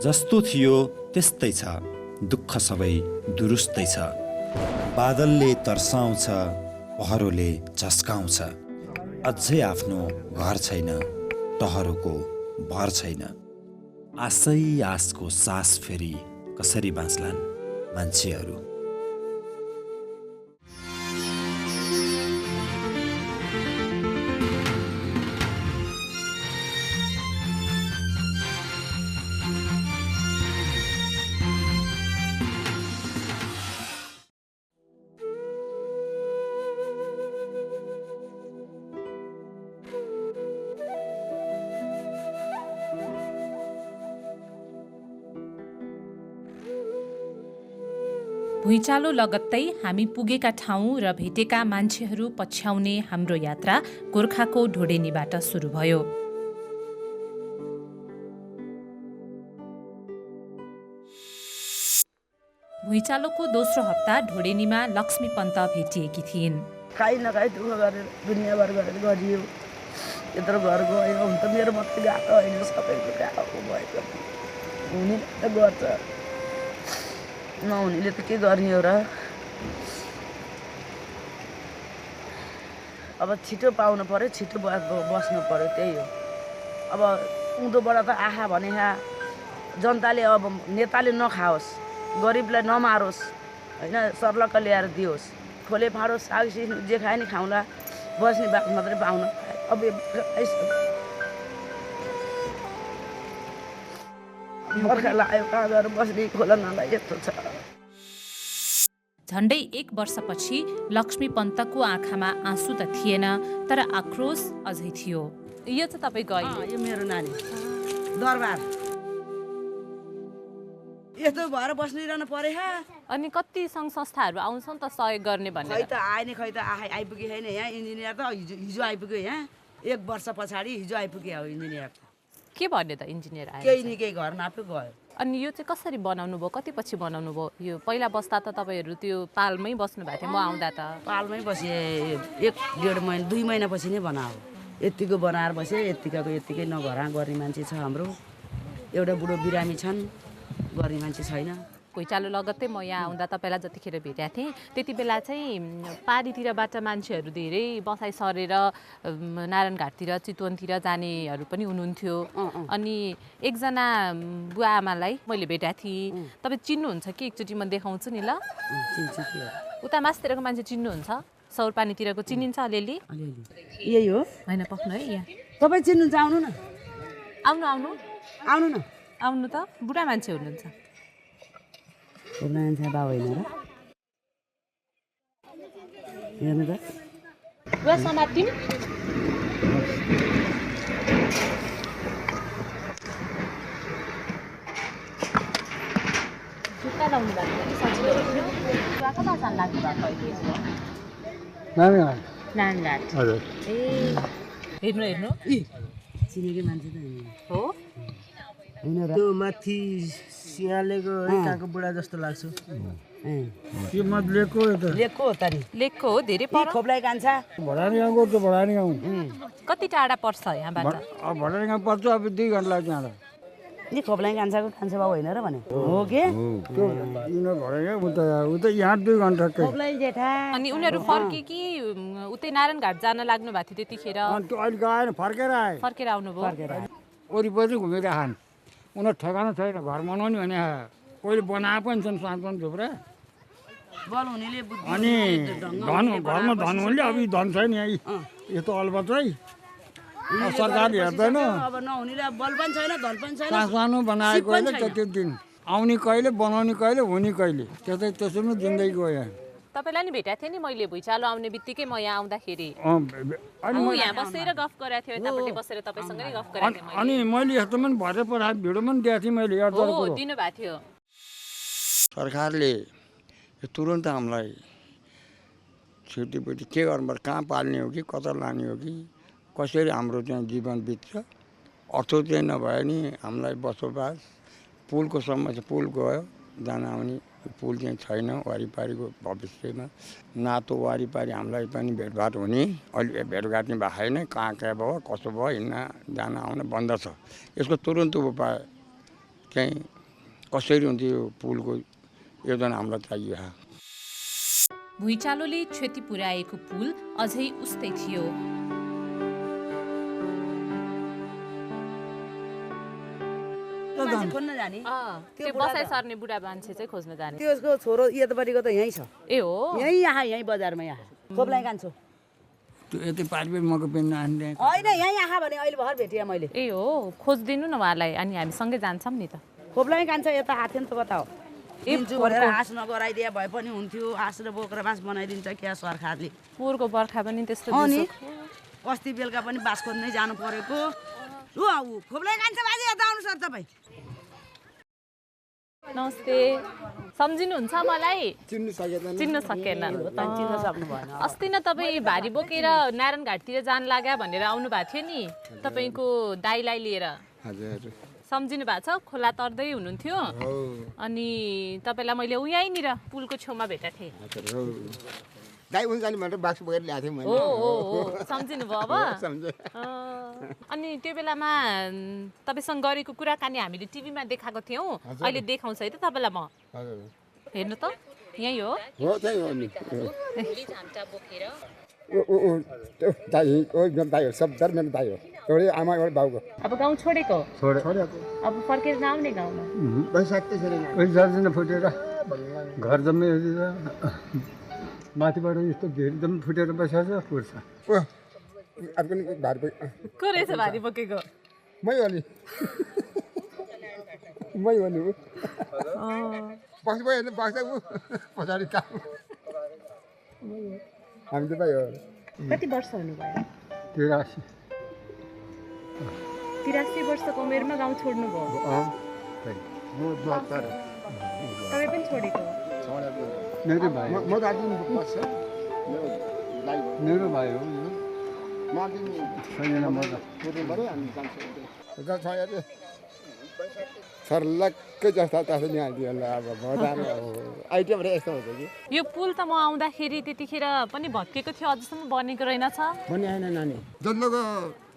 जस्तो थियो त्यस्तै छ, दुःख सबै दुरुस्तै छ। बादलले तर्साउँछ, पहरोले झस्काउँछ। अझै आफ्नो घर छैन, टहरोको भर छैन। आशै आशको सास फेरि कसरी बाँच्लान् मान्छेहरू। भुइँचालो लगत्तै हामी पुगेका ठाउँ र भेटेका मान्छेहरू पछ्याउने हाम्रो यात्रा गोर्खाको ढोडेनीबाट सुरु भयो। भुइँचालोको दोस्रो हप्ता ढोडेनीमा लक्ष्मी पन्त भेटिएकी थिइन्। खाइ नखाइ दुःख गरेर दुनियाँभर गरेर गरियो, यत्रो घर गयो। हुन त मेरो मात्रै गएको होइन, सबैको गएको भएको। हुने त गर्छ, नहुनेले त के गर्ने हो र। अब छिटो पाउनु पर्यो, छिटो बस्नु पर्यो, त्यही हो। अब उँधोबाट त आँखा भने जनताले अब नेताले नखाओस्, गरिबलाई नमारोस् होइन, सर्लक्क ल्याएर दियोस्। खोले फाँडो साग सिस जे खायो नि खाउँला, बस्ने बात मात्रै पाउनु। अब बर्खा लाग्यो, कहाँ गएर बस्ने खोला नलाई यस्तो छ। झन्डै 1 वर्षपछि लक्ष्मी पन्तको आँखामा आँसु त थिएन, तर आक्रोश अझै थियो। यो चाहिँ तपाईँको अहिले? यो मेरो नानी दरबार यस्तो भएर बस्निरहनु पर्यो। अनि कति सङ्घ संस्थाहरू आउँछन् त सहयोग गर्ने भन्ने? खै त आएन, खै त आइपुगे छैन। यहाँ इन्जिनियर त हिजो आइपुग्यो। यहाँ 1 वर्ष पछाडि हिजो आइपुग्यो हो इन्जिनियर। के भन्यो त इन्जिनियर आएर? केही न केही घर नाप्यो गयो। अनि यो चाहिँ कसरी बनाउनु भयो, कति पछि बनाउनु भयो? यो पहिला बस्दा त तपाईँहरू त्यो पालमै बस्नु भएको थियो, म आउँदा त पालमै बसेँ। 1-1.5 महिना 2 महिनापछि नै बनायो। यत्तिको बनाएर बसेँ, यत्तिकाको यत्तिकै नघरा गर्ने मान्छे छ हाम्रो। एउटा बुढो बिरामी छन्, गर्ने मान्छे छैन। भुइँचालो लगत्तै म यहाँ आउँदा तपाईँलाई जतिखेर भेटेको थिएँ त्यति बेला चाहिँ पारीतिरबाट मान्छेहरू धेरै बसाइ सरेर नारायणघाटतिर चितवनतिर जानेहरू पनि हुनुहुन्थ्यो। अनि एकजना बुवा आमालाई मैले भेटेको थिएँ। तपाईँ चिन्नुहुन्छ कि? एकचोटि म देखाउँछु नि ल। उता मासतिरको मान्छे चिन्नुहुन्छ? सौरपानीतिरको चिनिन्छ अलिअलि? यही हो होइन, पक्नु है यहाँ। तपाईँ चिन्नुहुन्छ? आउनु न, आउनु आउनु आउनु न। आउनु त, बुढा मान्छे हुनुहुन्छ। मान्छे बाबु होइन र, हेर्नु त। बुवा समातिम। जुत्ता लाउनु भएको कि सजिलो हुन्थ्यो। बुवा कता जानु लाग्नु भएको अहिले? नारायणघाट। हजुर। ए हेर्नु हेर्नु चिनेकै मान्छे त हो। होइन र, त्यो माथि सिंहालेको कहाँको बुढा जस्तो लाग्छ। यो मत लेखको लेखको हो त नि, लेखको हो। धेरै पर खोप्लाई कान्छा भडानी गाउँको त्यो भडानी गाउँ। कति टाढा पर्छ यहाँबाट? अब भडानी गाउँ पर्छ, अब 2 घन्टा लाग्छ यहाँबाट। नि खोप्लाई कान्छाको कान्छा बाबु होइन र भने हो के? त्यो भडानी उता यहाँ 2 घन्टा खोप्लाई जेठा। अनि उनीहरू फर्के कि उतै नारायणघाट जान लाग्नु भएको थियो त्यतिखेर? त्यो अहिले गएन, फर्केर आए। फर्केर आउनुभयो? वरिपरि घुमिरहन्। उनीहरू ठेगाना छैन, घर बनाउने भने कोहीले बनाए पनि छन् सानो थुप्रा। बल हुनेले अनि धन घरमा धन हुनेले, अब धन छैन यहाँ यस्तो अलबत है। सरकारले हेर्दैन। अब नहुनेले बल पनि छैन, धन पनि छैन। सानो बनाएको कहिले त्यति दिन आउने कहिले, बनाउने कहिले, हुने कहिले, त्यसरी नै जिन्दगी गयो। तपाईँलाई नि भेटेको थिएँ नि मैले भुइँचालो आउने बित्तिकै म यहाँ आउँदाखेरि। अनि यहाँ बसेर गफ गरेको थियो, यतापट्टि बसेर तपाईँसँगै गफ गरेको थिएँ। अनि मैले यस्तो पनि भरे पठाएको भिडियो पनि दिएको थिएँ मैले। हो, दिनुभएको थियो। सरकारले तुरन्त हामीलाई छुट्टीपुट्टी के गर्नुपर्छ, कहाँ पाल्ने हो कि कता लाने हो कि कसरी हाम्रो त्यहाँ जीवन बित्छ, अर्थ चाहिँ नभए नि हामीलाई बसोबास। पुलको समस्या, पुल गयो, जान आउने पुल चाहिँ छैन वारिपारिको भविष्यमा। नातो वारिपारि हामीलाई पनि भेटभाट हुने, अहिले भेटघाट नि भएको छैन। कहाँ भयो, कसो भयो, हिँड्न जान आउन बन्द छ। यसको तुरन्त उपाय चाहिँ कसरी हुन्थ्यो यो पुलको योजना हामीलाई चाहियो। भुइँचालोले क्षति पुर्याएको पुल अझै उस्तै थियो। मान्छे खोज्न जाने त्यो बसाइ सर्ने बुढा मान्छे चाहिँ खोज्न जाने। त्यसको छोरो यतापट्टिको त यहीँ छ, ए हो यहीँ बजारमा यहाँ खोप्लाई कान्छु त्यो यति पारिपे मको पेन आन्ने होइन यहीँ आँखा भने अहिले भर भेटेँ मैले। ए हो खोजिदिनु न उहाँलाई अनि हामी सँगै जान्छौँ नि त। खोप्लाई कान्छ यता हात थियो नि त बताओ दिन्छु भनेर हाँस नगराइदिए भए पनि हुन्थ्यो। हाँस र बोक्रा बाँस बनाइदिन्छ क्या सरकारले। पोहोरको बर्खा पनि त्यस्तो अनि अस्ति बेलुका पनि बाँस खोज्नै जानु परेको। ऊ खोप्लाई कान्छ बाजे यता आउनुहोस् न तपाईँ। नमस्ते, सम्झिनुहुन्छ मलाई? चिन्नु सकेन। चिन्न सकेन। चिन्न सक्नु भएन। अस्ति न तपाईँ भारी बोकेर नारायण घाटतिर जान लाग्यो भनेर आउनु भएको थियो नि तपाईँको दाइलाई लिएर। हजुर सम्झिनु भएको छ? खोला तर्दै हुनुहुन्थ्यो अनि तपाईँलाई मैले यहीँनिर पुलको छेउमा भेटेको थिएँ। हजुर हो दाइ हुन्छ नि भनेर बाक्स बोकेर ल्याएको थिएँ मैले। हो सम्झिनु भयो अब? सम्झे। अनि त्यो बेलामा तपाईँसँग गरेको कुराकानी हामीले टिभीमा देखाएको थियौँ, अहिले देखाउँछ है त तपाईँलाई म। हजुर हेर्नु त यहीँ हो। हो त्यही हो नि। झाम्टा बोकेर त्यो दाइ हो एकदम दाइ हो, सब मेरो दाइ हो। एउटै आमा एउटै बाउको। अब गाउँ छोडेको? छोडेको अब फर्केर नआउने गाउँमा? वैशाख त्यसरी नै जर्जिन फुटेर घर जम्मै माथिबाट यस्तो घेर जम्मै फुटेर बसेको छ पुर्छ। अब पनि भार को रहेछ भारी बोकेको? मै हो नि मै हो नि ऊ बक्स भयो हेर्नु बक्स ऊ पछाडि काम हामी त भाइ हो। कति वर्ष हुनुभयो? 83 83 वर्षको उमेरमा गाउँ छोड्नु भयो? तपाईँ पनि छोडेको? मेरो भाइ म दार्जिलिङ बस्छ मेरो भाइ हो सर्लक्कै जस्ता तस्तो नि हालिदियो होला। अब आइटिएबाट यस्तो हुन्छ कि यो पुल त म आउँदाखेरि त्यतिखेर पनि भत्केको थियो, अझसम्म बनेको रहेनछ। बनि आएन नानी जन्मको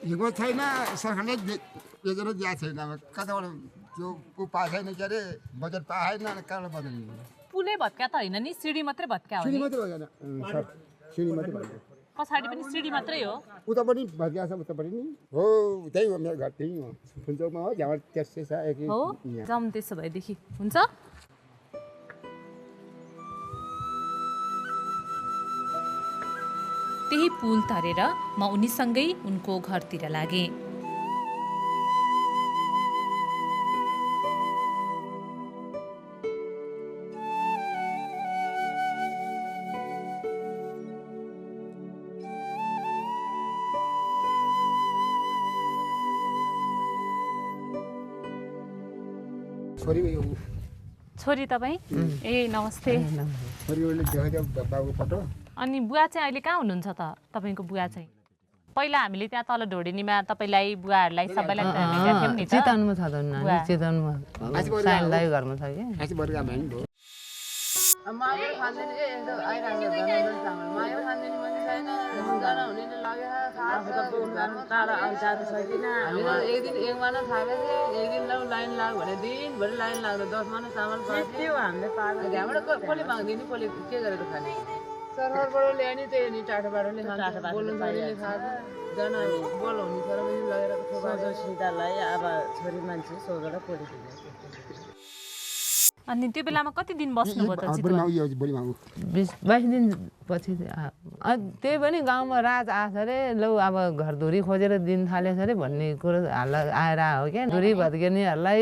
हिँड्को छैन, सरकारले बेचेर दिएको छैन। अब कताबाट त्यो ऊ पाएको छैन के अरे बजेट पाएन कहाँबाट बजेट पुलै भत्का त होइन नि, सिडी मात्रै भत्का हो सिडी नि? मात्रै भएन सर सिडी मात्रै भयो। पछाडि पनि सिडी मात्रै हो? उता पनि भत्किएको छ उतापट्टि नि हो। त्यही हो मेरो घर त्यही हो फुन्चोकमा हो जहाँबाट त्यसै छ एक हो जाउँ त्यसो भएदेखि हुन्छ। त्यही पुल तरेर म उनीसँगै उनको घरतिर लागेँ। छोरी तपाईँ? ए नमस्ते। छोरीहरूले देखाइदियो बाबुको फोटो। अनि बुवा चाहिँ अहिले कहाँ हुनुहुन्छ त तपाईँको बुवा चाहिँ? पहिला हामीले त्यहाँ तल ढोडेनीमा तपाईँलाई बुवाहरूलाई सबैलाई भेटेका थियौँ नि त। चितवनमा छ त नानी, चितवनमा साइनलाई घरमा छ कि। मायो खाँदैन के यस्तो आइरहेको छ धनन्जय चामल। मायो खाँदैन मान्छे छैन, जान हुने लाग्यो टाढा जानु सकिन। हामीले एक दिन एक माना थालेको थियो, एक दिन लाइन लाग्यो भने दिनभरि लाइन लाग्दा 10 माना चामल पायो। हामीले पाएको त्यहाँबाट कसले माग्दिने कसले के गरेर खाने? सरकारबाट ल्याउने त्यही नि टाढोबाटले बोल्नु छोरीले खाएको जान बोलाउने तर पनि लगेर सोझो सिधालाई अब छोरी मान्छे सोझोबाट पोलिदिन्छ। अनि त्यो बेलामा कति दिन बस्नुभयो त चितवन? 20-22 दिन पछि त्यही पनि गाउँमा राज आछ अरे लौ अब घरधुरी खोजेर दिन थालेछ अरे भन्ने कुरो हल्ला आएर हो क्या। धुरी भत्किनेहरूलाई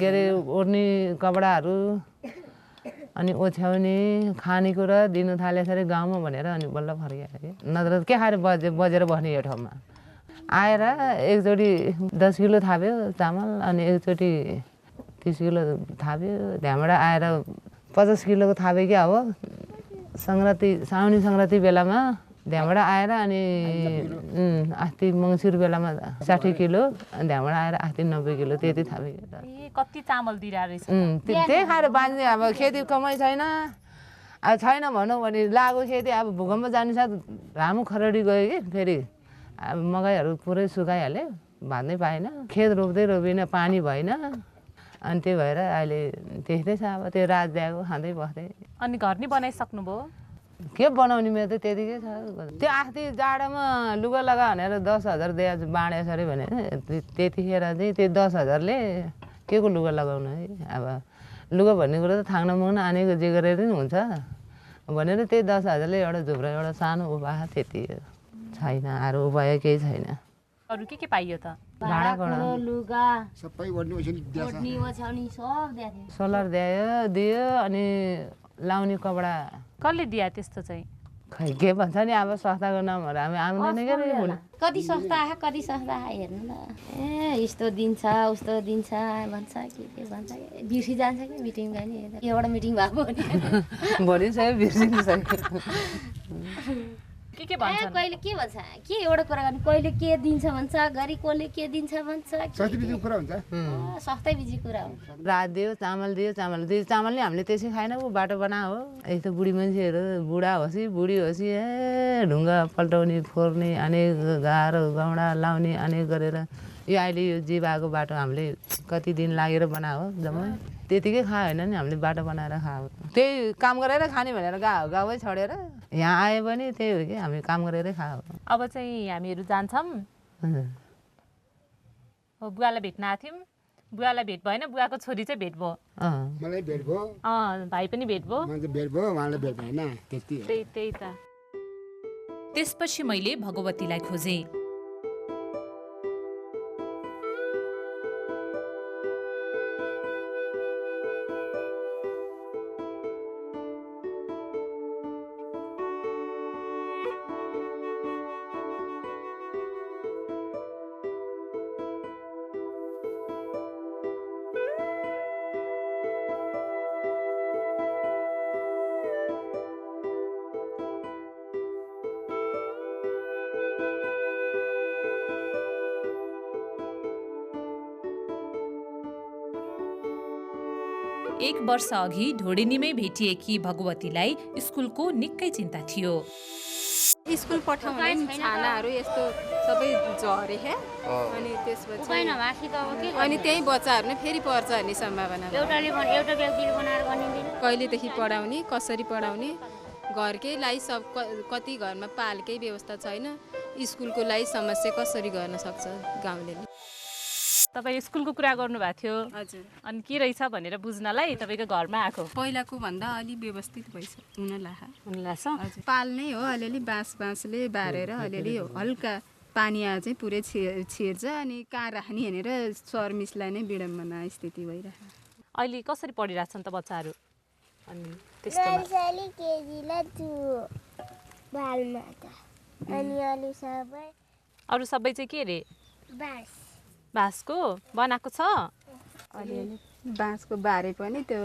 के अरे ओर्ने कपडाहरू अनि ओछ्याउने खानेकुरा दिनु थालेछ अरे गाउँमा भनेर अनि बल्ल फर्क्यो अरे। नत्र के खाएर बजेर बस्ने यो ठाउँमा आएर एकचोटि 10 किलो थाप्यो चामल अनि एकचोटि 30 किलो थाप्यो। त्यहाँबाट आएर 50 किलोको थाप्यो क्या हो साउनी सङ्क्रान्ति बेलामा। त्यहाँबाट आएर अनि अस्ति मङ्सिर बेलामा 60 किलो अनि त्यहाँबाट आएर अस्ति 90 किलो त्यति थाप्यो। ए कति चामल दिइरहेको रहेछ? त्यही खाएर बाँच्ने अब खेती कमाइ छैन। अब छैन भनौँ भने लागु खेती अब भूकम्प जाने साथ लामो खरडी गयो कि फेरि अब मकैहरू पुरै सुकाइहाल्यो, भाज्नै पाएन। खेत रोप्दै रोपिन, पानी भएन। अनि त्यही भएर अहिले त्यस्तै छ अब त्यो राज दिएको खाँदै बस्दै अनि घर नि बनाइसक्नुभयो के बनाउने मेरो त त्यतिकै छ त्यो अस्ति जाडोमा लुगा लगा भनेर 10,000 दिए बाँडेछ अरे भने त्यतिखेर चाहिँ त्यो 10,000ले के को लुगा लगाउनु है अब लुगा भन्ने कुरो त थाङ्ना मुङ्ना आनेको जे गरेर नि हुन्छ भनेर त्यही 10,000ले एउटा झुप्रा एउटा सानो उपाय त्यति छैन अरू उपाय केही छैन अरू के पाइयो त भाँडा लुगा सबै ओड्ने ओछ्याउनी दिएछ ओढ्नी ओछ्याउनी सब दिएको थियो सोलर दियो अनि लाउने कपडा कसले दिया त्यस्तो चाहिँ खै के भन्छ नि अब संस्थाको नामहरू हामी आउँदैन के रे कति सस्ता आयो कति सस्ता आयो हेर्नु न ए यस्तो दिन्छ उस्तो दिन्छ भन्छ के भन्छ बिर्सी जान्छ कि मिटिङ गर्ने एउटा मिटिङ भएको नि भोलि चाहिँ बिर्सिन्छ के भन्छ कहिले के भन्छ के एउटा कुरा गर्ने कहिले के दिन्छ भन्छ घरि कसले के दिन्छ भन्छ सस्ती बिजी कुरा हुन्छ सस्तै बिजी कुरा हो रात दियो चामल चामल नि हामीले त्यसै खाएन ऊ बाटो बना हो यस्तो बुढी मान्छेहरू बुढा होसी बुढी होसी ए ढुङ्गा पल्टाउने फोर्ने अनि गाह्रो गाउँडा लाउने अनि गरेर यो अहिले यो जीवाको बाटो हामीले कति दिन लागेर बनायो जम्मै त्यतिकै खायो होइन नि हामीले बाटो बनाएर खायो त्यही काम गरेर खाने भनेर गाउँै छोडेर यहाँ आयो भने त्यही हो कि हामी काम गरेरै खायो अब चाहिँ हामीहरू जान्छौँ बुवालाई भेट्न आएको थियौँ बुवालाई भेट भएन बुवाको छोरी चाहिँ भेट भयो मलाई भेट भयो भाइ पनि भेट भयो मलाई त भेट भयो उहाँलाई भेट भएन त्यति हो। त्यही त त्यसपछि मैले भगवतीलाई खोजेँ एक वर्ष अघि ढोडेनीमै भेटिएकी भगवतीलाई स्कुलको निकै चिन्ता थियो स्कुल पठाउने छानाहरू यस्तो सबै झरे अनि त्यसपछि अनि त्यही बच्चाहरू नै फेरि पर्छ भन्ने सम्भावना एउटा व्यक्तिले बनाएर गर्निदिनु कहिलेदेखि पढाउने कसरी पढाउने घरकैलाई सब कति घरमा पालकै व्यवस्था छैन स्कुलको लागि समस्या कसरी गर्न सक्छ गाउँले तपाईँ स्कुलको कुरा गर्नुभएको थियो हजुर अनि के रहेछ भनेर बुझ्नलाई तपाईँको घरमा आएको पहिलाको भन्दा अलि व्यवस्थित भइस हुन लाग्छ हजुर पाल्नै हो अलिअलि बाँसले बारेर अलिअलि हल्का पानी आए चाहिँ पुरै छिर्छ अनि कहाँ राख्ने भनेर सर मिसलाई नै विडम्बना स्थिति भइरहेको अहिले कसरी पढिरहेछन् त बच्चाहरू अनि अरू सबै चाहिँ के अरे बाँसको बनाएको छ अलिअलि बाँसको बारे पनि त्यो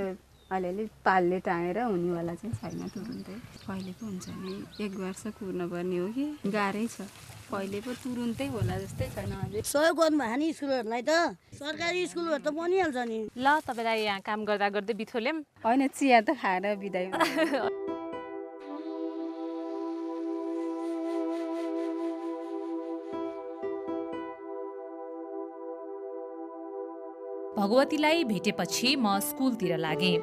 अलिअलि पालले टाँगेर हुनेवाला चाहिँ छैन तुरुन्तै कहिले पो हुन्छ नि 1 वर्ष कुर्नुपर्ने हो कि गाह्रै छ कहिले पो तुरुन्तै होला जस्तै छैन अझै सहयोग गर्नु भयो नि स्कुलहरूलाई त सरकारी स्कुलहरू त बनिहाल्छ नि ल तपाईँलाई यहाँ काम गर्दा गर्दै बिथोल्यौँ होइन चिया त खाएर बिदाइ भगवतीलाई भेटेपछि म स्कुलतिर लागेँ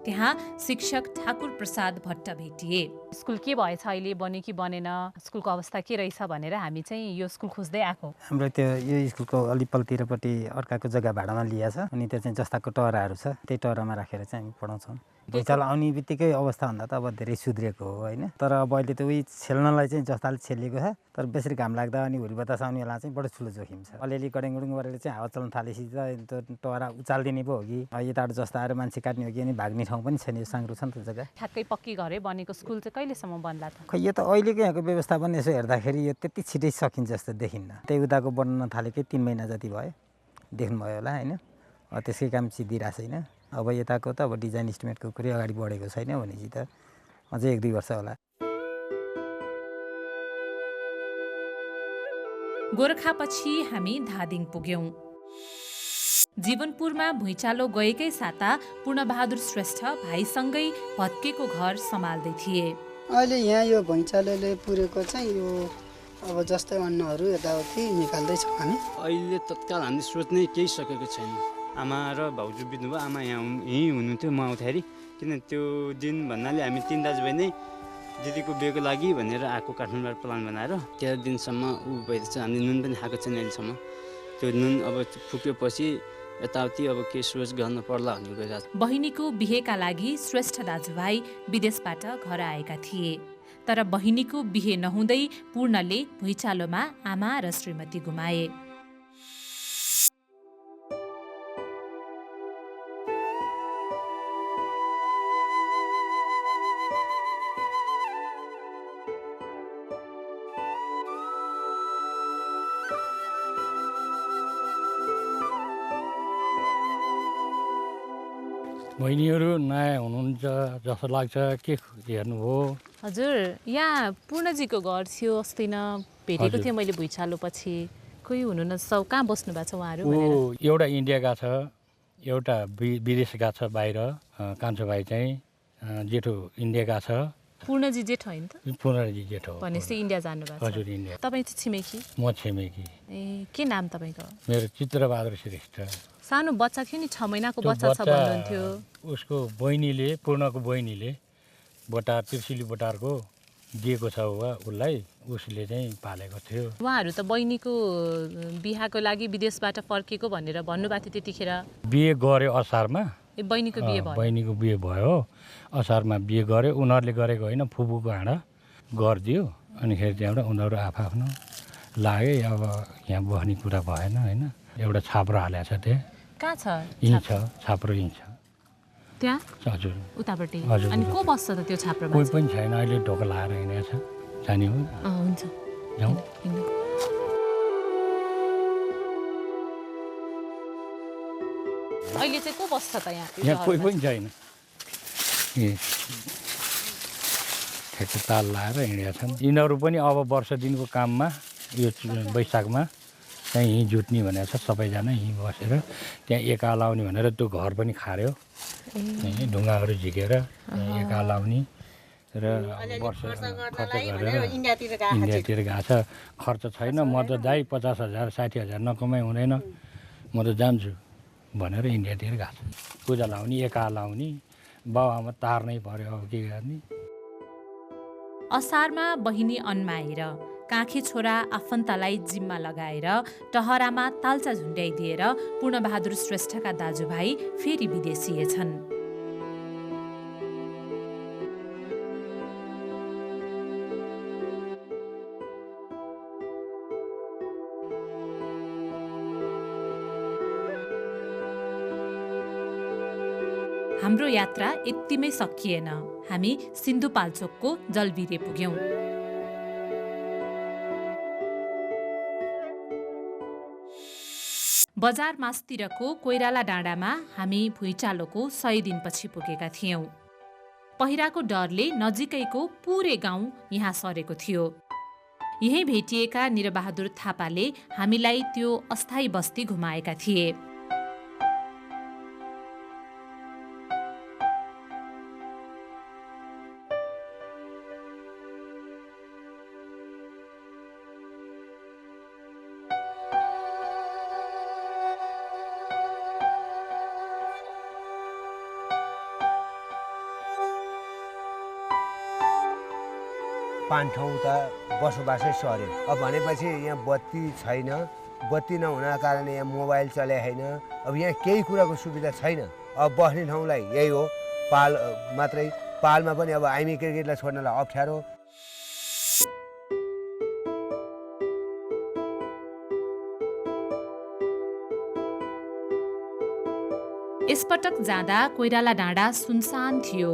त्यहाँ शिक्षक ठाकुर प्रसाद भट्ट भेटिए स्कुल के भएछ अहिले बन्यो कि बनेन स्कुलको अवस्था के रहेछ भनेर हामी चाहिँ यो स्कुल खोज्दै आएको हाम्रो त्यो यो स्कुलको अलि पल्तिरपट्टि अर्काको जग्गा भाडामा लिएछ अनि त्यो चाहिँ जस्ताको टहराहरू छ त्यही टहरामा राखेर चाहिँ हामी पढाउँछौँ भुइँचालो आउने बित्तिकै अवस्थाभन्दा त अब धेरै सुध्रिएको हो होइन तर अब अहिले त उही छेल्नलाई चाहिँ जस्ताले छेलिएको छ तर बेसरी घाम लाग्दा अनि हुरी बतास आउने बेला चाहिँ बडो ठुलो जोखिम छ अलिअलि गडेङगुडुङ गरेर चाहिँ हावा चल्न थालेपछि त त्यो टहरा उचालिदिने पो हो कि यताबाट जस्ता आएर मान्छे काट्ने हो कि अनि भाग्ने ठाउँ पनि छैन यो साङ्ग्रो छ नि त जग्गा ठ्याक्कै पक्की घरै बनेको स्कुल चाहिँ कहिलेसम्म बन्ला त खै यो त अहिलेको यहाँको व्यवस्थापन यसो हेर्दाखेरि यो त्यति छिटै सकिन्छ जस्तो देखिन्न त्यही उताको बन्न थालेकै 3 महिना जति भयो देख्नुभयो होला होइन त्यसकै काम सिद्धिरहेको छैन अब यताको त अब डिजाइन इस्टिमेटको कुरै अगाडि बढेको छैन भनेपछि त अझै 1-2 वर्ष होला गोरखापछि हामी धादिङ पुग्यौं। जीवनपुरमा भुइँचालो गएकै साता पूर्णबहादुर श्रेष्ठ भाइसँगै भत्केको घर सम्हाल्दै थिए। अहिले यहाँ यो भुइँचालोले पुरेको चाहिँ यो अब जस्तै अन्नहरू यताउति निकाल्दैछौँ हामी। अहिले तत्काल हामीले सोच्नै केही सकेको छैन। आमा र भाउजू बित्नुभयो। आमा यहीँ हुनुहुन्थ्यो म आउँदाखेरि, किन त्यो दिन भन्नाले हामी 3 दाजुभाइ नै दिदीको बिहेको लागि भनेर आएको काठमाडौँबाट प्लान बनाएर 13 दिनसम्म भइरहेछ। हामीले नुन पनि खाएको छैन अहिलेसम्म। त्यो नुन अब फुक्योपछि यताउति अब के सोच गर्न पर्ला भन्ने गइरहेको छ। बहिनीको बिहेका लागि श्रेष्ठ दाजुभाइ विदेशबाट घर आएका थिए, तर बहिनीको बिहे नहुँदै पूर्णले भुइँचालोमा आमा र श्रीमती गुमाए। बहिनीहरू नयाँ हुनुहुन्छ जस्तो लाग्छ। के हेर्नुभयो? हजुर, यहाँ पूर्णजीको घर थियो, अस्ति न भेटेको थिएँ मैले भुइँचालो पछि। कोही हुनुहुन्न, कहाँ बस्नु भएको छ उहाँहरू? एउटा इन्डिया गएको छ, एउटा विदेश गएको छ बाहिर। कान्छो भाइ चाहिँ जेठो इन्डिया गएको छ। पूर्णजी जेठो होइन त? पूर्णजी जेठो भनेपछि इन्डिया जानुभएको छ? हजुर, इन्डिया। तपाईँ चाहिँ छिमेकी? म छिमेकी। ए, के नाम तपाईँको? मेरो चित्रबहादुर श्रेष्ठ। सानो बच्चा थियो नि, 6 महिनाको बच्चा छ भन्नुहुन्थ्यो। उसको बहिनीले, पूर्णको बहिनीले बोटार, त्रिशुली बोटारको दिएको छ उसलाई, उसले चाहिँ पालेको थियो। उहाँहरू त बहिनीको बिहाको लागि विदेशबाट फर्केको भनेर भन्नुभएको थियो त्यतिखेर। बिहे गर्यो असारमा। ए, बहिनीको बिहे भयो? बहिनीको बिहे भयो, असारमा बिहे गर्यो। उनीहरूले गरेको होइन, फुपूको हाँडा गरिदियो। अनि खेरि त्यहाँबाट उनीहरू आफ्नो लागे। अब यहाँ बस्ने कुरा भएन होइन। एउटा छाप्रो हालेको छ त्यहाँ। कहाँ छ? यहीँ छ, छाप्रो यहीँ छ त्यहाँ? हजुर, उतापट्टि। हजुर। अनि को बस्छ त त्यो छाप्रोमा? कोही पनि छैन, अहिले ढोका लाएर हिँडेको छ। जाने हो? हुन्छ, जाउँ। अहिले चाहिँ को बस्छ त यहाँ? यहाँ कोही पनि छैन। ठ्याक्क ताल लाएर हिँडेका छन्। यिनीहरू पनि अब वर्ष दिनको काममा यो वैशाखमा चाहिँ यहीँ जुट्ने भनेको छ। सबैजना यहीँ बसेर त्यहाँ एका लाउने भनेर त्यो घर पनि खार्यो। ढुङ्गाहरू झिकेर एका लाउने र वर्ष खर्च गरेर इन्डियातिर गएको छ। खर्च छैन। म त दाइ 50,000 60,000 नकमाइ हुँदैन, म त जान्छु भनेर इन्डियातिर गएको छ। पूजा लाउने, एका लाउने, बाबुआमा तार्नै पर्यो, अब के गर्ने। असारमा बहिनी अन्माएर काखी छोरा आफन्तलाई जिम्मा लगाएर टहरामा तालचा झुन्ड्याइदिएर पूर्णबहादुर श्रेष्ठका दाजुभाइ फेरि विदेशिएछन्। हाम्रो यात्रा यत्तिमै सकिएन। हामी सिन्धुपाल्चोकको जलबिरे पुग्यौं। बजार मासतिरको कोइराला डाँडामा हामी भुइँचालोको 100 दिनपछि पुगेका थियौं। पहिराको डरले नजिकैको पुरै गाउँ यहाँ सरेको थियो। यही भेटिएका निरबहादुर थापाले हामीलाई त्यो अस्थायी बस्ती घुमाएका थिए। पाँच ठाउँ त बसोबासै सर्यो। अब भनेपछि यहाँ बत्ती छैन। बत्ती नहुनाको कारणले यहाँ मोबाइल चले छैन। अब यहाँ केही कुराको सुविधा छैन। अब बस्ने ठाउँलाई यही हो, पाल मात्रै। पालमा पनि अब आइमी क्रिकेटलाई छोड्नलाई अप्ठ्यारो। यसपटक जाँदा कोइराला डाँडा सुनसान थियो।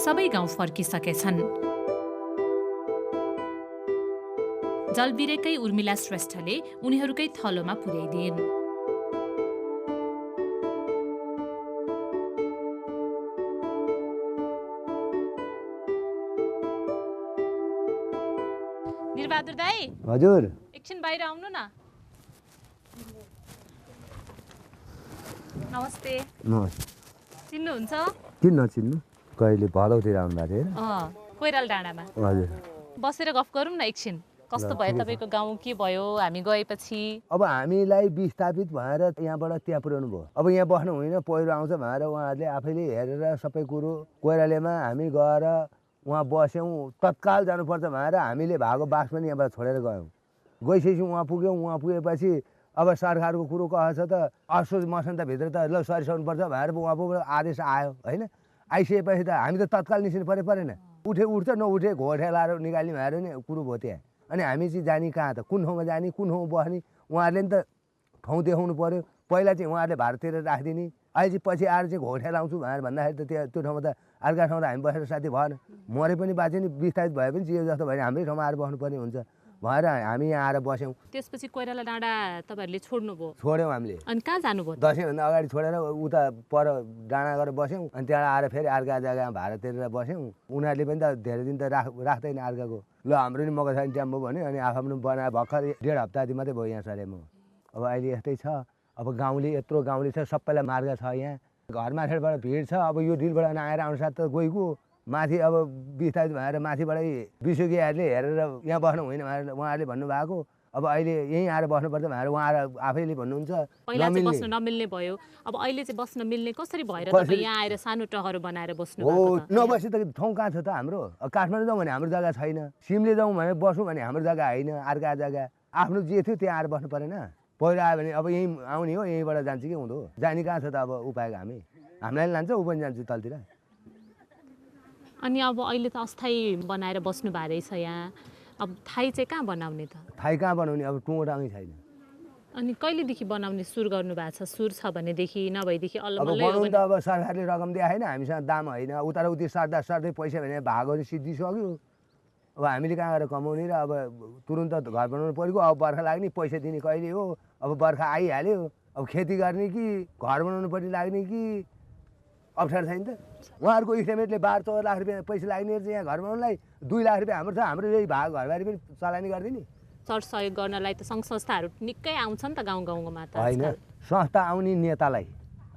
सबै गाउँ फर्किसकेछन्। जलबिरेकै उर्मिला श्रेष्ठले उनीहरूकै थलोमा पुर्याइदिन्। निरबहादुर दाई, हजुर एकछिन बाहिर आउनु न। नमस्ते। चिन्नुहुन्छ? किन नचिन्नु? कहिले भदौतिर आउनुभएको थियो? कोइराला डाँडामा हजुर। बसेर गफ गरौँ न एकछिन। कस्तो भयो तपाईँको गाउँ, के भयो हामी गएपछि? अब हामीलाई विस्थापित भएर यहाँबाट त्यहाँ पुर्याउनु भयो। अब यहाँ बस्नु हुँदैन, पहिरो आउँछ भनेर उहाँहरूले आफैले हेरेर सबै कुरो कोइरालामा हामी गएर उहाँ बस्यौँ। तत्काल जानुपर्छ भनेर हामीले भएको बास पनि यहाँबाट छोडेर गयौँ। गइसकेपछि उहाँ पुग्यौँ। उहाँ पुगेपछि अब सरकारको कुरो कसो छ त, असोज मसन्तभित्र त ल सरिसक्नुपर्छ भनेर उहाँको आदेश आयो होइन। आइसकेपछि त हामी त तत्काल निस्किनु परेन। उठ्छ नउठे घोठे लाएर निकाल्ने भएर नि कुरो भयो त्यहाँ। अनि हामी चाहिँ जाने कहाँ त, कुन ठाउँमा जाने, कुन ठाउँमा बस्ने, उहाँहरूले नि त ठाउँ देखाउनु पऱ्यो। पहिला चाहिँ उहाँहरूले भारततिर राखिदिने, अहिले चाहिँ पछि आएर चाहिँ घोठे लाउँछु भनेर भन्दाखेरि त त्यो ठाउँमा त अर्का ठाउँमा त हामी बसेर साथी भएन। मरे पनि बाँच्यो नि, विस्थापित भए पनि चियो जस्तो भयो भने हाम्रै ठाउँमा आएर बस्नुपर्ने हुन्छ भएर हामी यहाँ आएर बस्यौँ। त्यसपछि कोइराला डाँडा तपाईँहरूले छोड्नुभयो? छोड्यौँ हामीले। अनि कहाँ जानुभयो? दसैँभन्दा अगाडि छोडेर उता पर डाँडा गएर बस्यौँ। अनि त्यहाँ आएर फेरि अर्का जग्गामा भारततिर बस्यौँ। उनीहरूले पनि त धेरै दिन त राख्दैन अर्काको। ल हाम्रो नि मगज छैन ट्याम्बो भन्यो। अनि आफ्नो बनाएर भर्खर 1.5 हप्तादेखि मात्रै भयो यहाँ सरे म। अब अहिले यस्तै छ। अब गाउँले यत्रो गाउँले छ, सबैलाई मार्ग छ यहाँ। घरमा खेडबाट भिड छ। अब यो डिलबाट नआएर अनुसार त गइगयो माथि। अब विस्थापित भएर माथिबाटै विश्वकीयहरूले हेरेर यहाँ बस्नु होइन भनेर उहाँहरूले भन्नुभएको। अब अहिले यहीँ आएर बस्नुपर्छ भनेर उहाँहरू आफैले भन्नुहुन्छ। पहिला चाहिँ बस्न नमिल्ने भयो, अब अहिले चाहिँ बस्न मिल्ने कसरी भएर तपाईँ यहाँ आएर सानो टहरो बनाएर बस्नु? हो, नबसी त ठाउँ कहाँ छ त हाम्रो? काठमाडौँ जाउँ भने हाम्रो जग्गा छैन, सिमले जाउँ भने बसौँ भने हाम्रो जग्गा होइन, अर्का जग्गा। आफ्नो जे थियो त्यहाँ आएर बस्नु परेन। पहिला आयो भने अब यहीँ आउने हो, यहीँबाट जान्छ कि हुँदो। जाने कहाँ छ त अब उपाय? हामीलाई लान्छ, ऊ पनि जान्छ तलतिर। अनि अब अहिले त अस्थायी बनाएर बस्नु भएको रहेछ यहाँ। अब थाई चाहिँ कहाँ बनाउने त? थाई कहाँ बनाउने? अब टुङ्गो छैन। अनि कहिलेदेखि बनाउने सुरु गर्नु भएको छ? सुरु छ भनेदेखि नभएदेखि अब बनाउनु त अब सरकारले रकम दिए होइन, हामीसँग दाम होइन। उताउति सर्दै पैसा भने भागहरू सिद्धिसक्यो। अब हामीले कहाँ गएर कमाउने र? अब तुरुन्त घर बनाउनु परेको। अब बर्खा लाग्ने, पैसा दिने कहिले हो? अब बर्खा आइहाल्यो, अब खेती गर्ने कि घर बनाउनुपट्टि लाग्ने कि अप्ठ्यारो छैन त? उहाँहरूको इस्टिमेटले 12-14 लाख रुपियाँ पैसा लाग्ने चाहिँ यहाँ घर बनाउनुलाई 2 लाख रुपियाँ हाम्रो छ। हाम्रो यही भाग घरबारी पनि चलानी गरिदिने। सहयोग गर्नलाई त सङ्घ संस्थाहरू निकै आउँछ नि त गाउँ गाउँमा त। होइन, संस्था आउने नेतालाई,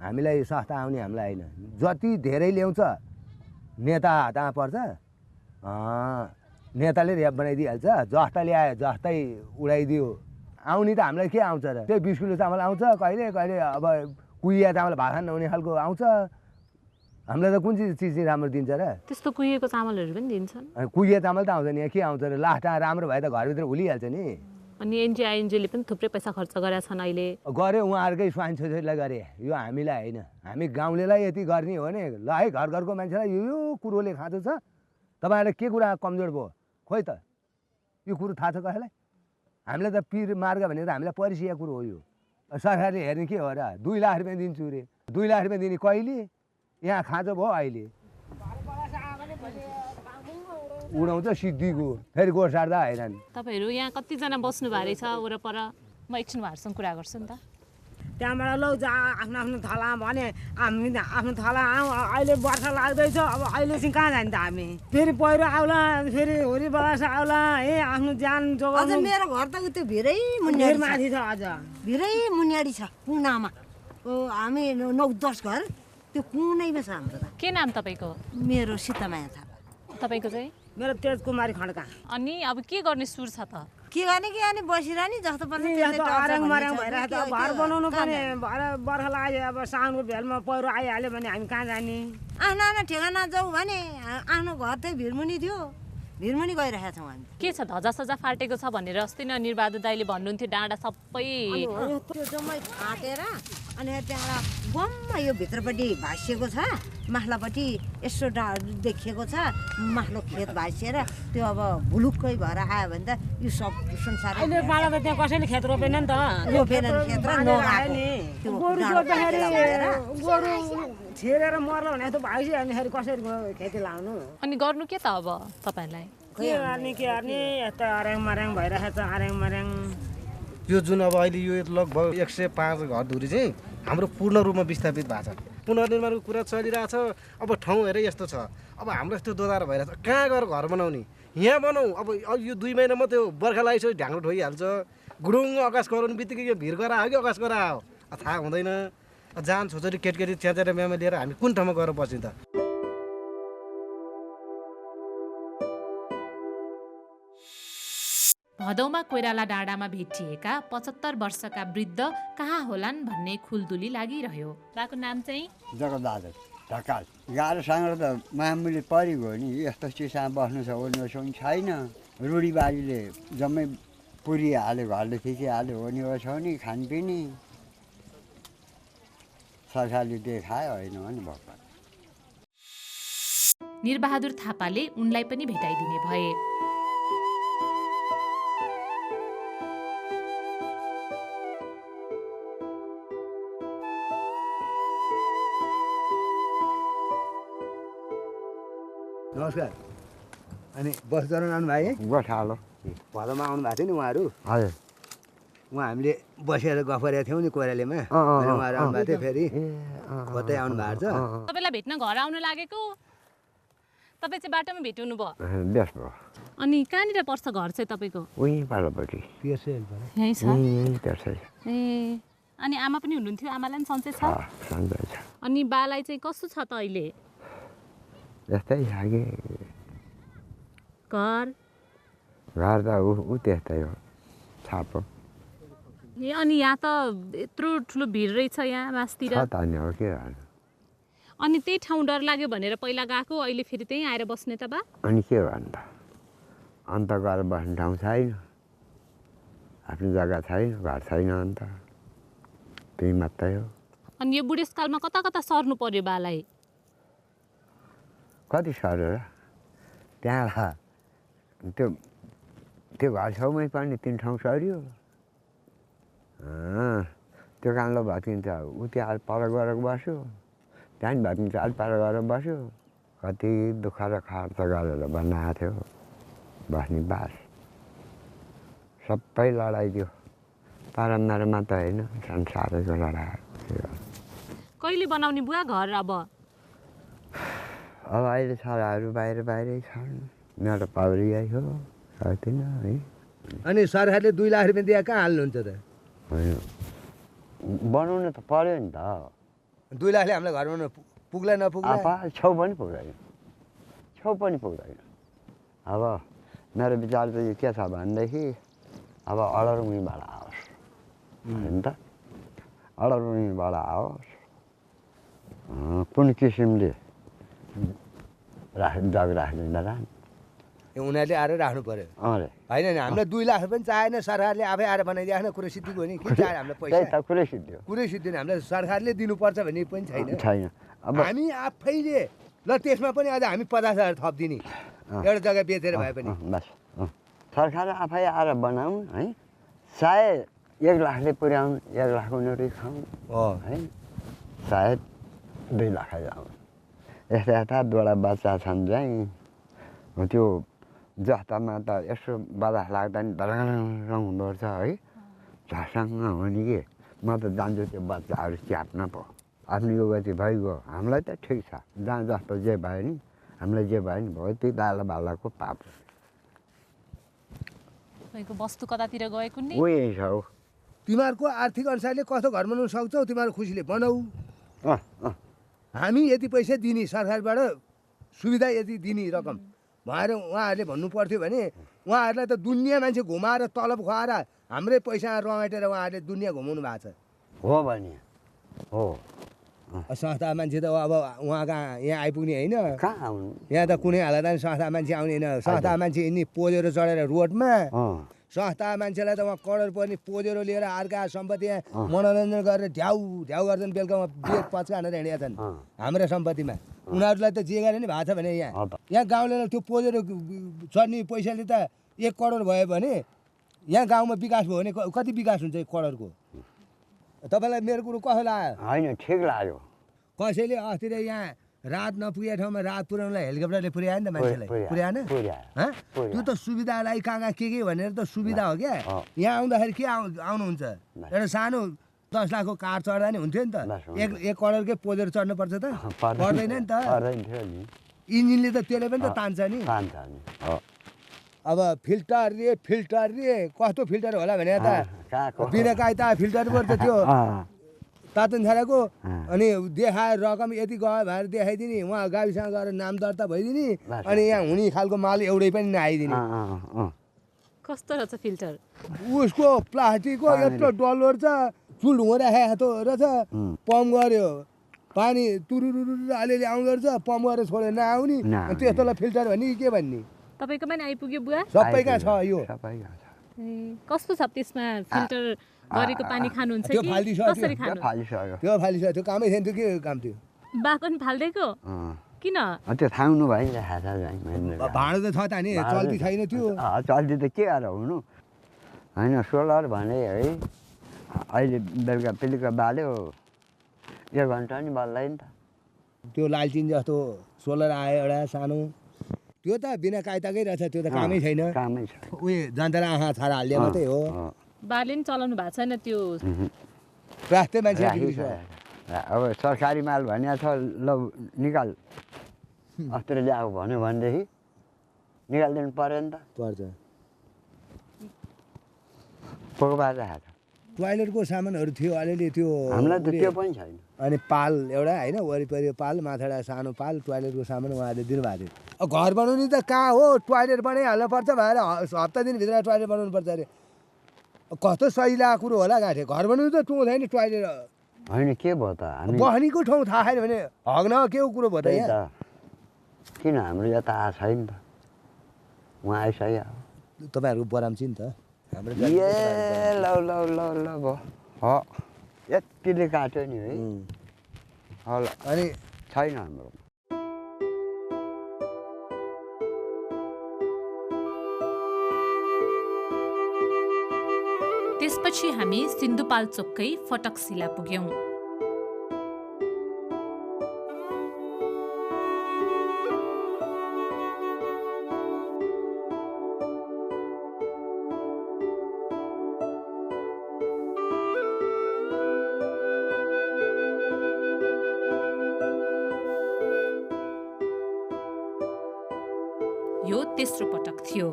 हामीलाई संस्था आउने हामीलाई होइन। जति धेरै ल्याउँछ नेता हातमा पर्छ, नेताले ऱ्याप बनाइदिइहाल्छ। जस्ता ल्यायो जस्तै उडाइदियो। आउने त हामीलाई के आउँछ र? त्यही 20 किलो चामल आउँछ कहिले कहिले। अब कुहिया चामल भात नहुने खालको आउँछ। हामीलाई त कुन चिज राम्रो दिन्छ र? त्यस्तो कुहिएको चामलहरू पनि दिन्छन्। कुहिया चामल त आउँदैन, यहाँ के आउँछ र? लास्टमा राम्रो भए त घरभित्र हुलिहाल्छ नि। अनि एनजिओले पनि थुप्रै पैसा खर्च गरेका छन् अहिले। गरे उहाँहरूकै स्वाइन छोरीलाई गरे, यो हामीलाई होइन। हामी गाउँलेलाई यति गर्ने हो भने ल है, घर घरको मान्छेलाई यो कुरोले खाँचो छ। तपाईँहरूलाई के कुरा कमजोर भयो खोइ त? यो कुरो थाहा छ कसैलाई? हामीलाई त पिर मार्ग भनेर हामीलाई परिसिया कुरो हो यो। सरकारले हेर्ने के हो र? 2 लाख रुपियाँ दिन्छु रे। 2 लाख रुपियाँ दिने कहिले? यहाँ खाँचो भयो अहिले। उडाउँछ सिद्धिको, फेरि गोठ सार्दा हैरान। तपाईँहरू यहाँ कतिजना बस्नु भएको रहेछ वरपर? म एकछिन उहाँहरूसँग कुरा गर्छु नि त। त्यहाँबाट लौ जा आफ्नो आफ्नो थला भने हामी आफ्नो थला आउँ। अहिले बर्खा लाग्दैछ, अब अहिले चाहिँ कहाँ जाने त हामी? फेरि पहिरो आउला, फेरि हुरी बलास आउला। ए आफ्नो ज्यान जोगाउनु। अझ मेरो घर त त्यो भिरै मुनियाडी माथि छ, अझ भिरै मुनियाडी छ कुनामा। हामी 9-10 घर त्यो कुनैमा छ हाम्रो त। के नाम तपाईँको? मेरो सीतामाया थापा। तपाईँको चाहिँ? मेरो तेजकुमारी खड्का। अनि अब के गर्ने सुर छ त? के गर्ने के गर्ने बसिरहने जस्तो पर्छ त्यस्तै आराङ मराङ भइरहेको छ। घर बनाउनु पनि बर्खा लाग्यो, अब साउनको भेलमा पहिरो आइहाल्यो भने हामी कहाँ जाने? आफ्नो ठेगाना जाउँ भने आफ्नो घर चाहिँ भिरमुनि थियो, भिरमुनि गइरहेका छौँ हामी। के छ, धजासजा फाटेको छ भनेर अस्ति न निरबहादुर दाइले भन्नुहुन्थ्यो डाँडा सबै त्यो जम्मै फाटेर अनि त्यहाँबाट बम्म यो भित्रपट्टि भाँसिएको छ, माथिल्लोपट्टि यसो देखिएको छ माथिल्लो खेत भाँसिएर त्यो अब भुलुक्कै भएर आयो भने त यो सब संसार। अहिले पाला त त्यहाँ कसैले खेत रोपेन नि त। रोपेन खेत र गोरु जोत्दाखेरि गोरु छिरेर मर्लो भने त भाइसक्यो, अनिखेरि कसरी खेती लाउनु? अनि गर्नु के त अब तपाईँहरूलाई? के गर्ने यता आर्याङ मार्याङ भइरहेको छ आर्याङ मार्याङ। यो जुन अब अहिले यो लगभग 105 घरधुरी चाहिँ हाम्रो पूर्ण रूपमा विस्थापित भएको छ। पुनर्निर्माणको कुरा चलिरहेछ। अब ठाउँ हेरे यस्तो छ। अब हाम्रो यस्तो दोधार भइरहेछ। कहाँ गएर घर बनाउने? यहाँ बनाऊ। अब यो 2 महिनामा त्यो बर्खा लगाइसक्यो ढ्याङ्ग्रो ठोइहाल्छ। गुडुङ आकाश गराउनु बित्तिकै यो भिर गरा हो कि आकाश गरा हो थाहा हुँदैन। जान छोरी केटकेटी च्याचेर म्यामा लिएर हामी कुन ठाउँमा गएर बस्यौँ त? भदौमा कोइराला डाँडामा भेटिएका 75 वर्षका वृद्ध कहाँ होलान् भन्ने खुलदुली लागिरह्यो। बाको नाम चाहिँ जगबहादुर ढकाल। गाह्रो साँगरो त मामुली परिगयो नि। यस्तो चिसामा बस्नु छ ओर्नु छैन। रुढीबारीले जम्मै पुरिहाल्यो, घरले थिचिहाल्यो। हो नि हो नि खानपिनी सरकारले देखायो होइन हो नि भगवान्। निरबहादुर थापाले उनलाई पनि भेटाइदिने भए। नमस्कार। अनि बस चढाउन आउनु भयो है? गोठालो भदौमा आउनु भएको थियो नि उहाँहरू? हजुर। उहाँ हामीले बसेर गफ गरेका थियौँ नि कोइरालीमा। उहाँहरू आउनु भएको थियो फेरि कतै आउनु भएको छ? तपाईँलाई भेट्न घर आउनु लागेको। तपाईँ चाहिँ बाटोमा भेट्नु भयो? बेस भयो। अनि कहाँनिर पर्छ घर चाहिँ तपाईँको? उही पालोपट्टि यहीँ छ? ए अनि आमा पनि हुनुहुन्थ्यो? आमालाई पनि सन्चै छ? सन्चै छ। अनि बालाई चाहिँ कस्तो छ त अहिले? यस्तै छ कि घर त ऊ त्यस्तै हो छापो। ए अनि यहाँ त यत्रो ठुलो भिड रहेछ यहाँ मासतिर। हो के गर्नु। अनि त्यही ठाउँ डर लाग्यो भनेर पहिला गएको, अहिले फेरि त्यहीँ आएर बस्ने त बा? अनि के गर्नु त, अन्त गएर बस्ने ठाउँ छैन, आफ्नो जग्गा छैन, घर छैन, अन्त त्यही मात्रै हो। अनि यो बुढेसकालमा कता कता सर्नु पर्यो बालाई? कति सर्यो र त्यहाँ त्यो घर छेउमै पनि 3 ठाउँ सरियो। त्यो कामले भत्किन्छ ऊ त्यहाँ पर गएर बस्यो, त्यहाँ भत्किन्छ अलि पर गएर बस्यो। कति दुःख र खर्च गरेर बनाएको थियो बस्ने बास। सबै लडाइदियो, परम्परामा त होइन संसारैको लडाइ। कहिले बनाउने बुवा घर? अब अहिले छोराहरू बाहिरै छन्, मेरो पाउरी यही हो सक्दिन है। अनि सरकारले 2 लाख रुपियाँ दिए कहाँ हाल्नुहुन्छ त? होइन बनाउनु त पर्यो नि त। 2 लाखले हामीलाई घर बनाउनु पुग्ला नपुग्ला? छेउ पनि पुग्दैन। अब मेरो विचार चाहिँ के छ भनेदेखि अब अडरमुनिबाट आओस् होइन त, अडरमुनिबाट आओस्, कुन किसिमले जग राख्दैन उनीहरूले आएर राख्नु पर्यो होइन नि। हामीलाई 2 लाख पनि चाहेन, सरकारले आफै आएर बनाइदिएको कुरो सिद्धिको नि। के चाह्यो हामीलाई पैसा? कुरै सिद्धियो नि। हामीलाई सरकारले दिनुपर्छ भन्ने पनि छैन। अब हामी आफैले ल त्यसमा पनि अझ हामी 50,000 थपिदिने एउटा जग्गा बेचेर भए पनि। बस सरकारले आफै आएर बनाउन् है, सायद 1 लाखले पुर्याउन्, 1 लाख उनीहरू खाउन् है, सायद 2 लाख जाउन्। यस्ता दुवटा बच्चा छन् चाहिँ त्यो जस्तामा त यसो बदास लाग्दा नि धरङ हुँदो रहेछ है, झसँग हो नि कि। म त जान्छु त्यो बच्चाहरू च्याप्न पो, आफ्नो यो गति भइगयो। हामीलाई त ठिक छ, जहाँ जस्तो जे भयो नि, हामीलाई जे भयो नि भयो, त्यही बालाको पाप। वस्तु कतातिर गएको नि उही छ हौ। तिमीहरूको आर्थिक अनुसारले कस्तो घर बनाउनु सक्छौ तिमीहरू खुसीले बनाऊ। हामी यति पैसा दिने, सरकारबाट सुविधा यति दिने रकम भएर उहाँहरूले भन्नु पर्थ्यो भने उहाँहरूलाई त दुनियाँ मान्छे घुमाएर तलब खुवाएर हाम्रै पैसा रमाइटेर उहाँहरूले दुनियाँ घुमाउनु भएको छ। हो भने हो, संस्था मान्छे त अब उहाँ कहाँ यहाँ आइपुग्ने होइन, कहाँ आउनु? यहाँ त कुनै हालतमा संस्था मान्छे आउने होइन। संस्था मान्छे यिनी पोजेर चढेर रोडमा, संस्था मान्छेलाई त उहाँ करोड पर्ने पोजेरो लिएर अर्का सम्पत्ति यहाँ मनोरञ्जन गरेर ढ्याउ गर्छन्, बेलुका बेच पच्कानेर हिँडेका छन् हाम्रो सम्पत्तिमा। उनीहरूलाई त जे गरे नि भएको छ भने यहाँ गाउँले त्यो पोजेरो चढ्ने पैसाले त 1 करोड भयो भने यहाँ गाउँमा विकास भयो भने कति विकास हुन्छ 1 करोडको? तपाईँलाई मेरो कुरो कसो लाग्यो? होइन ठिक लाग्यो। कसैले अस्तिर यहाँ रात नपुगेको ठाउँमा रात पुर्याउनलाई हेलिकप्टरले पुर्यायो नि त मान्छेलाई पुर्याएन त्यो त सुविधालाई कहाँ के भनेर त सुविधा हो क्या यहाँ आउँदाखेरि के आउनुहुन्छ एउटा सानो 10 लाखको कार चढ्दा नि हुन्थ्यो नि त 1 करोडकै पोजेर चढ्नुपर्छ त पर्दैन नि त इन्जिनले त त्यसले पनि त तान्छ नि अब फिल्टर रे कस्तो फिल्टर होला भने त बिना कायदा फिल्टर पो त त्यो तातन छाडाको अनि देखाएर रकम यति गयो भनेर देखाइदिने उहाँ गाविसँग गएर नाम दर्ता भइदिने अनि यहाँ हुने खालको माल एउटै पनि नआइदिने कस्तो रहेछ फिल्टर उसको प्लास्टिकको यत्रो डल्लो छ चुल ढुङ्गो रहेछ पम्प गर्यो पानी तुरुरु अलिअलि आउँदो रहेछ पम्प गरेर छोडेर नआउने त्यस्तोलाई फिल्टर भन्ने के भन्ने तपाईँको पनि आइपुग्यो बुवा सबैका छ यो कस्तो छ त्यसमा फिल्टर गरेको पानी खानुहुन्छ कि कसरी खानुहुन्छ त्यो फालिसक्यो त्यो कामै थिएन त्यो के काम थियो बाको नि फाल्दैको किन त्यो थाहा हुनु भइरहेको छ भाँडो त छ त नि चल्ती छैन त्यो चल्ती त के गरेर हुनु होइन सोलर भने है अहिले बेलुका बेलुका बाल्यो 1 घन्टा नि बल्दैन त त्यो लालटिन जस्तो सोलर आयो एउटा सानो त्यो त बिना कायदाकै रहेछ त्यो त कामै छैन उयो जनतालाई आँखा छाडा हाल्ने मात्रै हो बाले नि चलाउनु भएको छैन त्यो राष्ट्रिय मान्छे अब सरकारी माल भनिया छ ल निकाल अस्ट्रेलियाको भन्यो भनेदेखि निकालिदिनु पर्यो नि त पर्छ पोको बाजा हात टोयलेटको सामानहरू थियो अलिअलि त्यो हामीलाई त त्यो पनि छैन अनि पाल एउटा होइन वरिपरि पाल माथाडा सानो पाल टोयलेटको सामान उहाँले दिनुभएको थियो घर बनाउने त कहाँ हो टोयलेट बनाइहाल्नु पर्छ भनेर हप्ता दिनभित्र टोयलेट बनाउनु पर्छ अरे कस्तो सजिलो कुरो होला गाँठे घर बनाउनु त टुङ छैन टोयलेट होइन के भयो त हामी बहनीको ठाउँ थाहा छैन भने हग्न के कुरो भयो त यहाँ किन हाम्रो यता आएको छैन त उहाँ आइसक्यो तपाईँहरूको बरामची नि त हाम्रो ए ल ल ल ल भयो हो यतिले काट्यो नि है अनि छैन हाम्रो त्यसपछि हामी सिन्धुपाल्चोककै फटकशिला पुग्यौं यो तेस्रो पटक थियो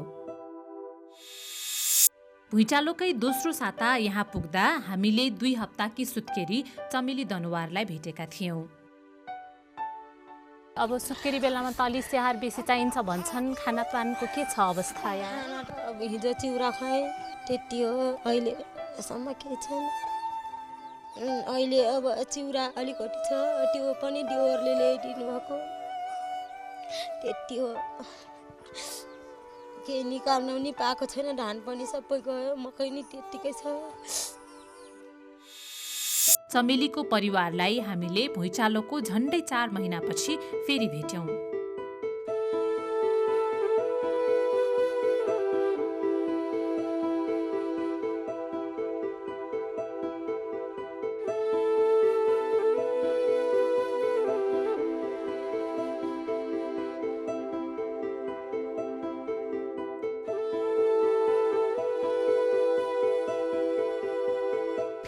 भुइँचालोकै दोस्रो साता यहाँ पुग्दा हामीले 2 हप्ताकी सुत्केरी चमेली दनुवारलाई भेटेका थियौं अब सुत्केरी बेलामा त अलि स्याहार बेसी चाहिन्छ भन्छन् खानापानको के छ अवस्था यहाँ अब हिजो चिउरा खाएँ त्यति हो अहिलेसम्म केही छैन अहिले अब चिउरा अलिकति छ त्यो पनि दिवरले ल्याइदिनु भएको त्यति हो केही निकाल्न पनि पाएको छैन धान पनि सबै गयो मकै नि त्यतिकै छ चमेलीको परिवारलाई हामीले भुइँचालोको झन्डै 4 महिनापछि फेरि भेट्यौं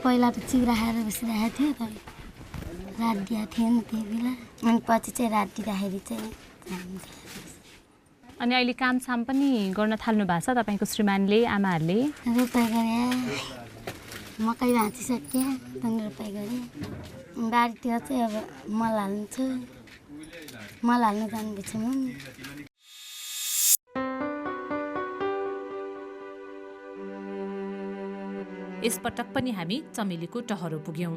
पहिला त चिउरा खाएर बसिरहेको थियो त रात दिएको थिएन त्यही बेला अनि पछि चाहिँ रात दिँदाखेरि चाहिँ अनि अहिले कामसाम पनि गर्न थाल्नु भएको छ तपाईँको श्रीमानले आमाहरूले रोपाइ गरे मकै भाँचिसके अनि रोपाइ गरे बारीतिर चाहिँ अब मल हाल्नु छ मल हाल्नु जानुपर्छ म यसपटक पनि हामी चमेलीको टहरो पुग्यौं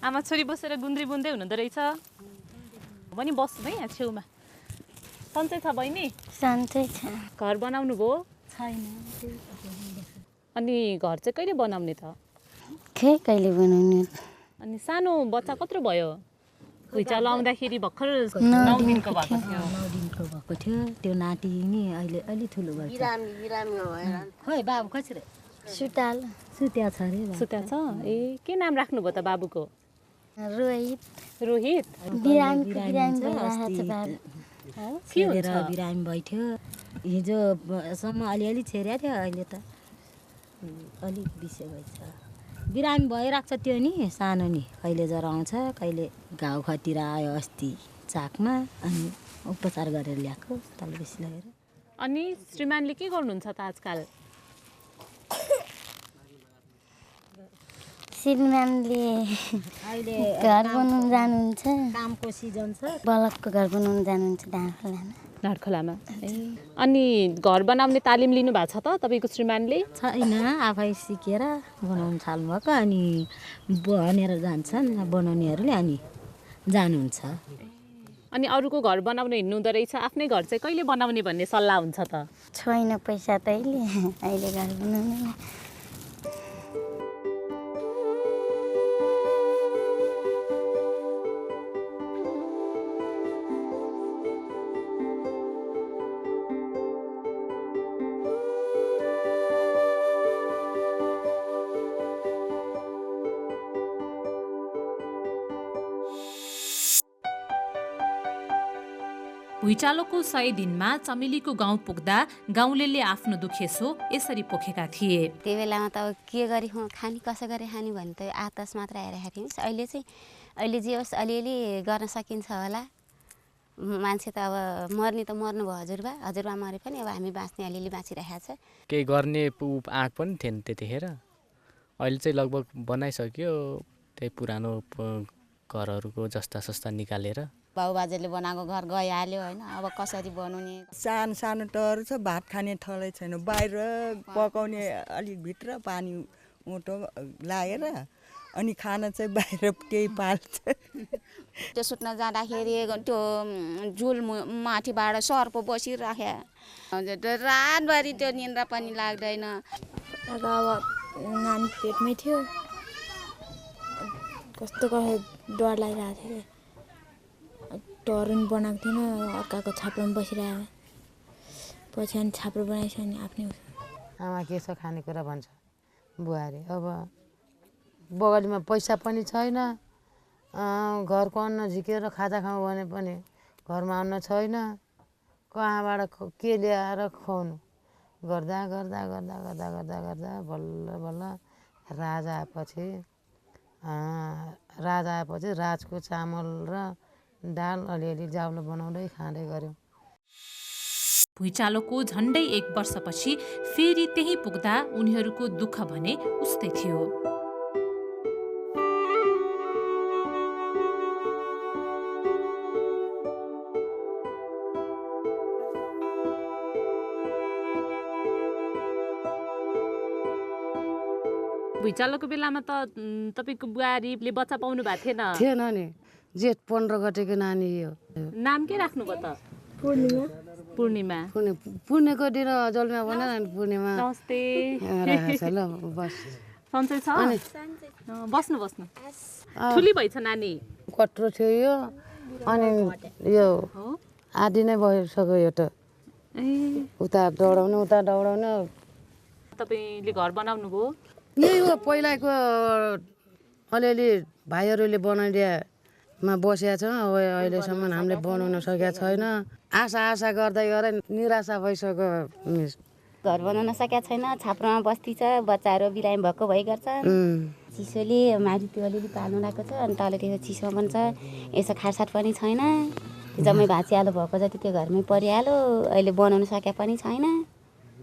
आमा छोरी बसेर गुन्द्री बुन्दै हुनुहुँदो रहेछ पनि बस्नु है यहाँ छेउमा सन्चै छ बहिनी सन्चै छ घर बनाउनु भयो छैन अनि घर चाहिँ कहिले बनाउने त कहिले बनाउने अनि सानो बच्चा कत्रो भयो भुइँचालो आउँदाखेरि भर्खर 9 दिनको भएको थियो 9 दिनको भएको थियो त्यो नाति नि अहिले अलि ठुलो भयो बिरामी भएर खोइ बाबु कसरी सुत्या छ अरे सुत्या छ ए के नाम राख्नु भयो त बाबुको रोहित रोहित बिरामी बिरामी बैठ्यो हिजोसम्म अलिअलि छेर्या थियो अहिले त अलिक बिसे भएछ बिरामी भइरहेको छ त्यो नि सानो नि कहिले ज्वरो आउँछ कहिले घाउ खतिर आयो अस्ति चाकमा अनि उपचार गरेर ल्याएको तल बेसी लगेर अनि श्रीमानले के गर्नुहुन्छ त आजकल श्रीमानले अहिले घर बनाउनु जानुहुन्छ कामको सिजन छ बलकको घर बनाउनु जानुहुन्छ ढाडखोलामा अनि घर बनाउने तालिम लिनु भएको छ त तपाईँको श्रीमानले छैन आफै सिकेर बनाउनु थाल्नुभएको अनि भनेर जान्छन् बनाउनेहरूले अनि जानुहुन्छ अनि अरूको घर बनाउन हिँड्नु हुँदो रहेछ आफ्नै घर चाहिँ कहिले बनाउने भन्ने सल्लाह हुन्छ त छैन पैसा त अहिले घर बनाउनु भुइँचालोको 100 दिनमा चमेलीको गाउँ पुग्दा गाउँलेले आफ्नो दुखेसो यसरी पोखेका थिए त्यो बेलामा त अब के गरी खाने कसो गरी खाने भने त आतस मात्र हेरेको थियौँ अहिले जे होस् अलिअलि गर्न सकिन्छ होला मान्छे त अब मर्ने त मर्नु भयो हजुरबा मरे पनि अब हामी बाँच्ने अलिअलि बाँचिरहेको छ केही गर्ने आँट पनि थिएन त्यतिखेर अहिले चाहिँ लगभग बनाइसक्यो त्यही पुरानो घरहरूको जस्ता सस्ता निकालेर बाबुबाजेले बनाएको घर गइहाल्यो होइन अब कसरी बनाउने सानो सानो टहरू छ भात खाने थलै छैन बाहिर पकाउने अलिक भित्र पानी उँटो लाएर अनि खाना चाहिँ बाहिर केही पाल्छ त्यो सुत्न जाँदाखेरि त्यो झुल माथिबाट सर्प बसिराख्या रातभरि त्यो निन्द्रा पनि लाग्दैन अब नानी पेटमै थियो कस्तो डर लागिरहेको थियो टहरू पनि बनाएको थिएन अर्काको छाप्रोमा बसिरहेको पछि अनि छाप्रो बनाएछ अनि आफ्नै आमा के छ खानेकुरा भन्छ बुहारी अब बगलीमा पैसा पनि छैन घरको अन्न झिकेर खाजा खाउँ भने पनि घरमा अन्न छैन कहाँबाट के ल्याएर खुवाउनु गर्दा गर्दा गर्दा गर्दा गर्दा गर्दा बल्ल बल्ल राजा आएपछि राजको चामल र दाल अलिअलि जाउलो बनाउँदै खाँदै गऱ्यौँ भुइँचालोको झन्डै 1 वर्षपछि फेरि त्यही पुग्दा उनीहरूको दुःख भने उस्तै थियो भुइँचालोको बेलामा त तपाईँको बुहारीले बच्चा पाउनु भएको थिएन नि जेठ 15 गतेको नानी हो नाम के राख्नुभयो त पूर्णिमा पूर्णिको दिन जलमा बनाएर अनि पूर्णिमा नमस्ते ल बस सन्चै छ बस्नु ठुली भएछ नानी कत्रो थियो यो अनि यो आदि नै भइसक्यो यो त उता दौडाउने तपाईँले घर बनाउनु भयो यही हो पहिलाको अलिअलि भाइहरूले बनाइदिएमा बसेका छौँ अब अहिलेसम्म हामीले बनाउन सकेका छैन आशा गर्दै गरेर निराशा भइसक्यो मिस घर बनाउन सकेका छैन छाप्रोमा बस्ती छ बच्चाहरू बिरामी भएको भइ गर्छ चिसोले माथि त्यो अलिअलि पाल्नु लागेको छ अनि तल त्यो चिसो पनि छ यसो खारसाट पनि छैन जम्मै भाँचिहालो भएको जति त्यो घरमै परिहाल्यो अहिले बनाउन सके पनि छैन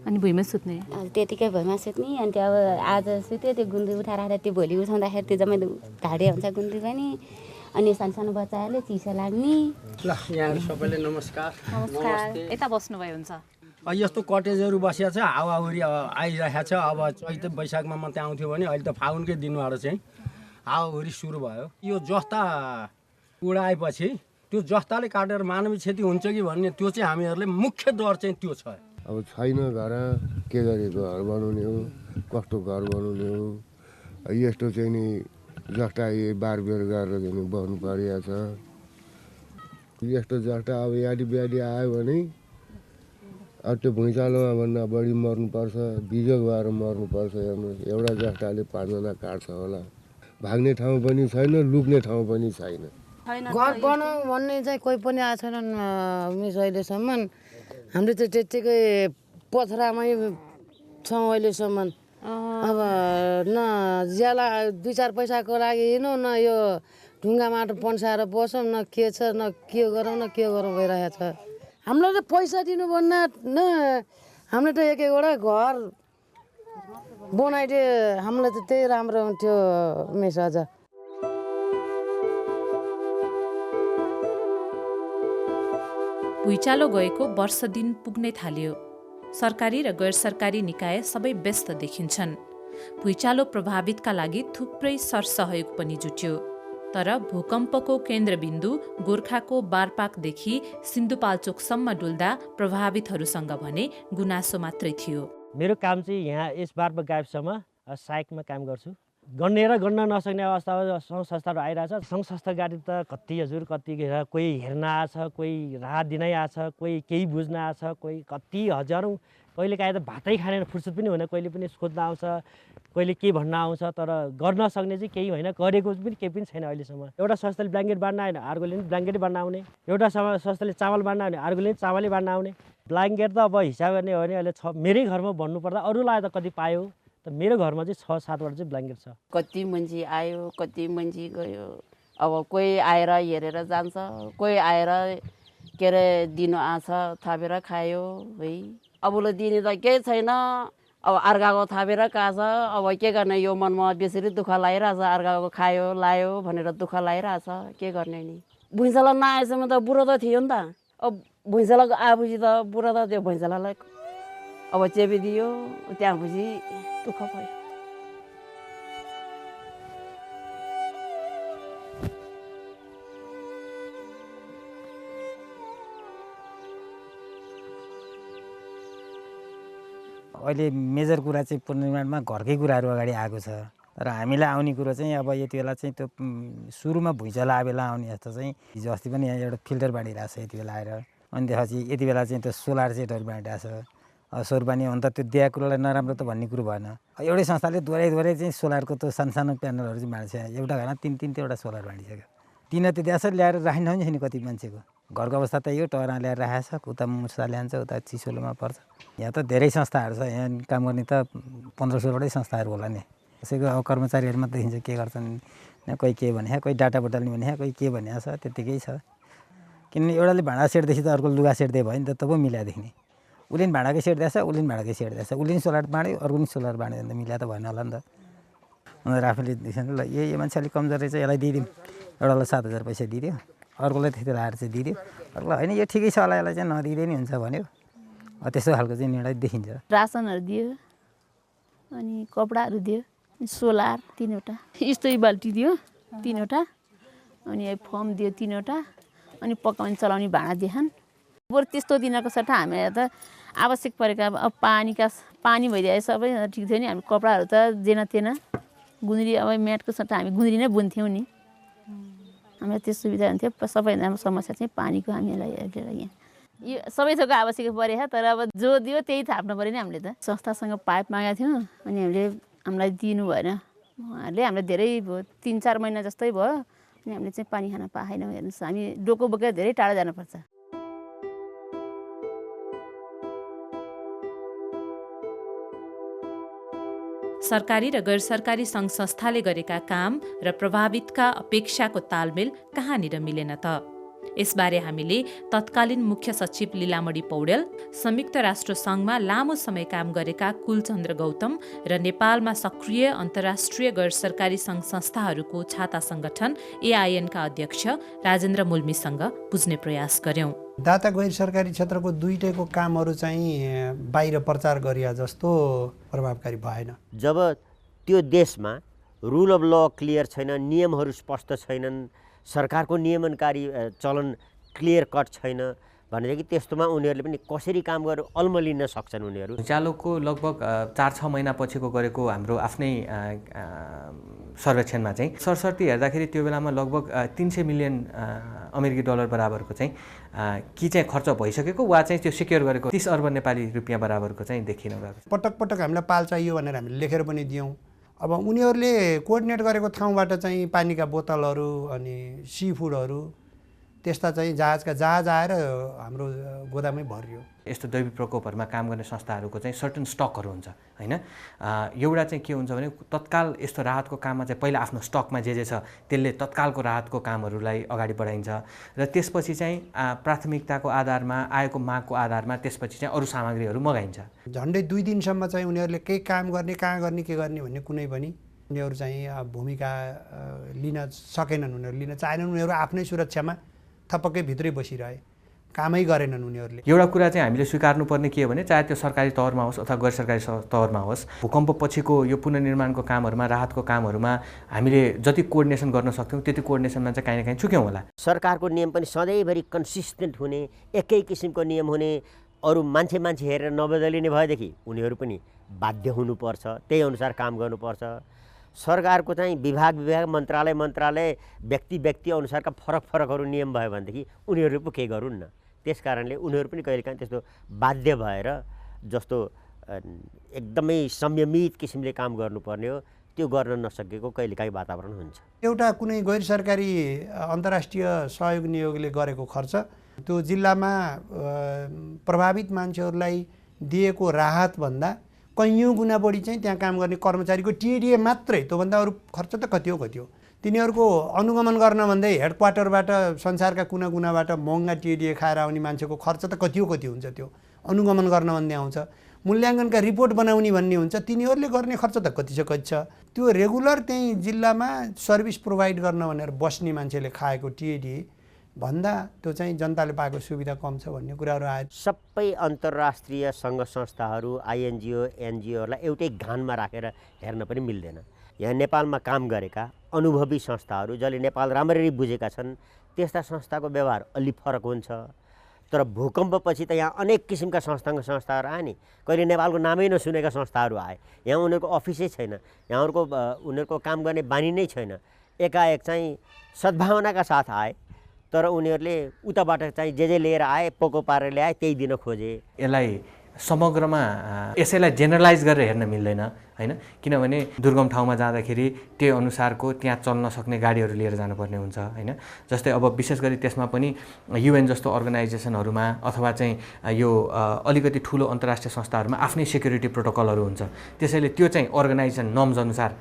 अनि भुइँमा सुत्ने त्यतिकै भुइँमा सुत्ने अनि त्यो अब आज सुत्यो त्यो गुन्द्री उठाएर आएर त्यो भोलि उठाउँदाखेरि त्यो जम्मै ढाडे हुन्छ गुन्द्री पनि अनि सानो सानो बच्चाहरूले चिसो लाग्ने ल यहाँहरू सबैले नमस्कार यता बस्नुभयो हुन्छ यस्तो कटेजहरू बसिया छ हावाहुरी आइरहेको छ अब चैत वैशाखमा मात्रै आउँथ्यो भने अहिले त फागुनकै दिनबाट चाहिँ हावाहुरी सुरु भयो यो जस्ता उडाएपछि त्यो जस्ताले काटेर मानवीय क्षति हुन्छ कि भन्ने त्यो चाहिँ हामीहरूले मुख्य डर चाहिँ त्यो छ अब छैन घर के गरेको घर बनाउने हो कस्तो घर बनाउने हो यस्तो चाहिँ नि जस्ता बारबेर गरेर चाहिँ बस्नु परिएको छ यस्तो जस्ता अब याडी ब्याडी आयो भने अब त्यो भुइँचालोमा भन्दा बढी मर्नुपर्छ बिजोग भएर मर्नुपर्छ हेर्नुहोस् एउटा जस्ताले 5 जना काट्छ होला भाग्ने ठाउँ पनि छैन, लुक्ने ठाउँ पनि छैन। घर बनाऊ भन्ने चाहिँ कोही पनि आएको छैनन् मिस अहिलेसम्म। हाम्रो चाहिँ त्यत्तिकै पथरामै छौँ अहिलेसम्म। अब न ज्याला 2-4 पैसाको लागि हिँडौँ, न यो ढुङ्गा माटो पन्साएर बसौँ, न के छ, न के गरौँ भइरहेको छ। हामीलाई त पैसा दिनु भन्दा न हामीले त एक एकवटा घर बनाइदिए हामीलाई त त्यही राम्रो हुन्थ्यो मिस। अझ भुइँचालो गएको वर्ष दिन पुग्नै थाल्यो। सरकारी र गैर सरकारी निकाय सबै व्यस्त देखिन्छन्। भुइँचालो प्रभावितका लागि थुप्रै सरसहयोग पनि जुट्यो। तर भूकम्पको केन्द्रबिन्दु गोर्खाको बारपाकदेखि सिन्धुपाल्चोकसम्म डुल्दा प्रभावितहरूसँग भने गुनासो मात्रै थियो। मेरो काम चाहिँ यहाँ यस बारपाक गाविसमा सहायकमा काम गर्छु। गन्ने र गन्न नसक्ने अवस्थामा सङ्घ संस्थाहरू आइरहेछ। सङ्घ संस्था गाडी त कति हजुर कति कोही हेर्न आएछ, कोही राहत दिनै आएछ, कोही केही बुझ्न आएछ, कोही कति हजारौँ। कहिले काहीँ त भातै खाने फुर्सद पनि हुँदैन, कहिले पनि खोज्न आउँछ, कहिले के भन्न आउँछ। तर गर्न सक्ने चाहिँ केही होइन, गरेको पनि केही पनि छैन अहिलेसम्म। एउटा संस्थाले ब्ल्याङ्केट बाँड्न आएन, अर्कोले पनि ब्ल्याङ्केटै बाँड्न आउने। एउटा संस्थाले चामल बाँड्न आउने, अर्कोले पनि चामलै बाँड्न आउने। ब्ल्याङ्केट त अब हिसाब गर्ने हो भने अहिले मेरै घरमा भन्नुपर्दा अरूलाई त कति पायो, त मेरो घरमा चाहिँ 6-7वटा चाहिँ ब्ल्याङ्केट छ। कति मान्छे आयो, कति मान्छे गयो। अब कोही आएर हेरेर जान्छ, कोही आएर के अरे दिनु आछ, थापेर खायो है। अबुलो दिने त केही छैन। अब अर्काको थापेर खान्छ। अब के गर्ने, यो मनमा बेसरी दुःख लागिरहेछ। अर्काको खायो लायो भनेर दुःख लागिरहेछ, के गर्ने नि। भुइँचालो नआएसम्म त बुढो त थियो नि त। अब भुइँचालोको आएपछि त बुढो त त्यो भुइँचालोलाई अब चेपिदियो, त्यहाँपछि दुःख भयो। अहिले मेजर कुरा चाहिँ पुनर्निर्माणमा घरकै कुराहरू अगाडि आएको छ। तर हामीलाई आउने कुरो चाहिँ अब यति बेला चाहिँ त्यो सुरुमा भुइँचालो आए बेला आउने जस्तो चाहिँ हिजो अस्ति पनि यहाँ एउटा फिल्टर बाँडिरहेको छ यति बेला आएर। अनि त्यसपछि यति बेला चाहिँ त्यो सोलर सेटहरू बाँडिरहेको छ। सोरबानी हुन त त्यो दिएको कुरालाई नराम्रो त भन्ने कुरो भएन। एउटै संस्थाले दोहोऱ्याइ चाहिँ सोलरको त्यो सानो प्यानलहरू चाहिँ बाँडिसक्यो। एउटा घरमा 3-3वटा सोलर बाँडिसक्यो। तिन त दिएको छ, ल्याएर राखिन्छ नि कति मान्छेको घरको अवस्था त यो टरा ल्याएर राखेको छ। उता मुसा ल्यान्छ, उता चिसोलोमा पर्छ। यहाँ त धेरै संस्थाहरू छ, यहाँ काम गर्ने त 1500वटै संस्थाहरू होला नि। कसैको अब कर्मचारीहरू मात्रै देखिन्छ के गर्छन्, कोही के भने, कोही डाटा बटाल्ने भने, कोही के भने छ, त्यत्तिकै छ। किनभने एउटाले भाँडा सेट्दैछ त अर्को लुगा सेट्दै भयो नि त, तब मिलाएर देख्ने। उसले पनि भाँडाकै सेट दिएछ, उसले पनि भाँडाकै सेट दिएछ, उसले पनि सोलर बाँड्यो, अर्को पनि सोलर बाँड्यो भने त मिला त भएन होला नि त। अन्त आफूले देख्छ ल यो मान्छे अलिक कमजोर रहेछ, यसलाई दिइदिउँ। एउटालाई 7000 पैसा दिइदियो, अर्कोलाई त्यति लाएर चाहिँ दिइदियो, अर्कोलाई होइन यो ठिकै छ होला, यसलाई चाहिँ नदिँदै नि हुन्छ भन्यो। त्यस्तो खालको चाहिँ निर्णय देखिन्छ। रासनहरू दियो, अनि कपडाहरू दियो, सोलर 3वटा, स्टोरी बाल्टी दियो 3वटा, अनि फर्म दियो 3वटा, अनि पकाउने चलाउने भाँडा दिएछन्। बरु त्यस्तो दिनको सट्टा हामीलाई त आवश्यक परेका अब पानी भइदिए सबै ठिक थियो नि। हामी कपडाहरू त जेन थिएन, गुन्द्री अब म्याटको सट्टा हामी गुन्द्री नै बुन्थ्यौँ नि। हामीलाई त्यो सुविधा हुन्थ्यो। सबैभन्दा समस्या चाहिँ पानीको हामीलाई हेरेर यहाँ यो सबै थोकको आवश्यक परेछ। तर अब जो दियो त्यही थाप्नु पऱ्यो नि हामीले त। संस्थासँग पाइप मागेको थियौँ, अनि हामीलाई दिनु भएन। उहाँहरूले हामीलाई धेरै भयो, 3-4 महिना जस्तै भयो, अनि हामीले चाहिँ पानी खान पाएनौँ। हेर्नुहोस् हामी डोको बोकेर धेरै टाढा जानुपर्छ। सरकारी र गैर सरकारी सङ्घ संस्थाले गरेका काम र प्रभावितका अपेक्षाको तालमेल कहाँनिर मिलेन त? यसबारे हामीले तत्कालीन मुख्य सचिव लीलामणि पौडेल, संयुक्त राष्ट्र सङ्घमा लामो समय काम गरेका कुलचन्द्र गौतम र नेपालमा सक्रिय अन्तर्राष्ट्रिय गैर सरकारी सङ्घ संस्थाहरूको छाता सङ्गठन AIN का अध्यक्ष राजेन्द्र मुल्मीसँग बुझ्ने प्रयास गर्यौं। दाता गैर सरकारी क्षेत्रको दुईटैको कामहरू चाहिँ बाहिर प्रचार गरिया जस्तो प्रभावकारी भएन। जब त्यो देशमा रुल अफ ल क्लियर छैन, नियमहरू स्पष्ट छैनन्, सरकारको नियमनकारी चलन क्लियर कट छैन भनेदेखि त्यस्तोमा उनीहरूले पनि कसरी काम गरेर अल्मलिन सक्छन् उनीहरू। भुइँचालोको लगभग 4-6 महिना पछिको गरेको हाम्रो आफ्नै सर्वेक्षणमा चाहिँ सरसर्ती हेर्दाखेरि त्यो बेलामा लगभग 300 मिलियन अमेरिकी डलर बराबरको चाहिँ कि चाहिँ खर्च भइसकेको वा चाहिँ त्यो सिक्योर गरेको 30 अर्ब नेपाली रुपियाँ बराबरको चाहिँ देखिन गएको छ। पटक पटक हामीलाई पाल चाहियो भनेर हामीले लेखेर पनि दियौँ। अब उनीहरूले कोअर्डिनेट गरेको ठाउँबाट चाहिँ पानीका बोतलहरू अनि सी फुडहरू त्यस्ता चाहिँ जहाज आएर हाम्रो गोदामै भरियो। यस्तो दैविक प्रकोपहरूमा काम गर्ने संस्थाहरूको चाहिँ सर्टन स्टकहरू हुन्छ होइन। एउटा चाहिँ के हुन्छ भने तत्काल यस्तो राहतको काममा चाहिँ पहिला आफ्नो स्टकमा जे छ त्यसले तत्कालको राहतको कामहरूलाई अगाडि बढाइन्छ र त्यसपछि चाहिँ प्राथमिकताको आधारमा आएको मागको आधारमा त्यसपछि चाहिँ अरू सामग्रीहरू मगाइन्छ। झन्डै 2 दिनसम्म चाहिँ उनीहरूले केही काम गर्ने कहाँ गर्ने के गर्ने भन्ने कुनै पनि उनीहरू चाहिँ भूमिका लिन सकेनन्, उनीहरू लिन चाहेनन्। उनीहरू आफ्नै सुरक्षामा थपक्कै भित्रै बसिरहे, कामै गरेनन् उनीहरूले। एउटा कुरा चाहिँ हामीले स्वीकार्नुपर्ने के हो भने चाहे त्यो सरकारी तवरमा होस् अथवा गैर सरकारी तवरमा होस्, भूकम्प पछिको यो पुनर्निर्माणको कामहरूमा राहतको कामहरूमा हामीले जति कोअर्डिनेसन गर्न सक्थ्यौँ त्यति कोअर्डिनेसनमा चाहिँ काहीँ न काहीँ चुक्यौँ होला। सरकारको नियम पनि सधैँभरि कन्सिस्टेन्ट हुने, एकै किसिमको नियम हुने, अरू मान्छे हेरेर नबदलिने भएदेखि उनीहरू पनि बाध्य हुनुपर्छ, त्यही अनुसार काम गर्नुपर्छ। सरकारको चाहिँ विभाग मन्त्रालय व्यक्ति अनुसारका फरकहरू नियम भयो भनेदेखि उनीहरू पो के गरून् न। त्यस कारणले उनीहरू पनि कहिलेकाहीँ त्यस्तो बाध्य भएर जस्तो एकदमै संयमित किसिमले काम गर्नुपर्ने हो त्यो गर्न नसकेको कहिलेकाहीँ वातावरण हुन्छ। एउटा कुनै गैर सरकारी अन्तर्राष्ट्रिय सहयोग नियोगले गरेको खर्च त्यो जिल्लामा प्रभावित मान्छेहरूलाई दिएको राहतभन्दा कैयौँ गुणा बढी चाहिँ त्यहाँ काम गर्ने कर्मचारीको टिएडिए मात्रै, त्योभन्दा अरू खर्च त कति हो। तिनीहरूको अनुगमन गर्न भन्दै हेडक्वार्टरबाट संसारका कुनाबाट महँगा टिएडिए खाएर आउने मान्छेको खर्च त कति हुन्छ। त्यो अनुगमन गर्न भन्ने आउँछ, मूल्याङ्कनका रिपोर्ट बनाउने भन्ने हुन्छ, तिनीहरूले गर्ने खर्च त कति छ। त्यो रेगुलर त्यहीँ जिल्लामा सर्भिस प्रोभाइड गर्न भनेर बस्ने मान्छेले खाएको टिएडिए भन्दा त्यो चाहिँ जनताले पाएको सुविधा कम छ भन्ने कुराहरू आयो। सबै अन्तर्राष्ट्रिय सङ्घ संस्थाहरू आइएनजिओ एनजिओहरूलाई एउटै घानमा राखेर हेर्न पनि मिल्दैन। यहाँ नेपालमा काम गरेका अनुभवी संस्थाहरू जसले नेपाल राम्ररी बुझेका छन् त्यस्ता संस्थाको व्यवहार अलि फरक हुन्छ। तर भूकम्पपछि त यहाँ अनेक किसिमका संस्थाहरू आए नि, कहिले नेपालको नामै नसुनेका संस्थाहरू आए। यहाँ उनीहरूको अफिसै छैन, उनीहरूको काम गर्ने बानी नै छैन। एकाएक चाहिँ सद्भावनाका साथ आए तर उनीहरूले उताबाट चाहिँ जे लिएर आए पोको पारेर ल्याए त्यही दिन खोजे। यसलाई समग्रमा यसैलाई जेनरलाइज गरेर हेर्न मिल्दैन होइन, किनभने दुर्गम ठाउँमा जाँदाखेरि त्यही अनुसारको त्यहाँ चल्न सक्ने गाडीहरू लिएर जानुपर्ने हुन्छ होइन। जस्तै अब विशेष गरी त्यसमा पनि युएन जस्तो अर्गनाइजेसनहरूमा अथवा चाहिँ यो अलिकति ठुलो अन्तर्राष्ट्रिय संस्थाहरूमा आफ्नै सेक्युरिटी प्रोटोकलहरू हुन्छ। त्यसैले त्यो चाहिँ अर्गनाइजेसन नर्म्स अनुसार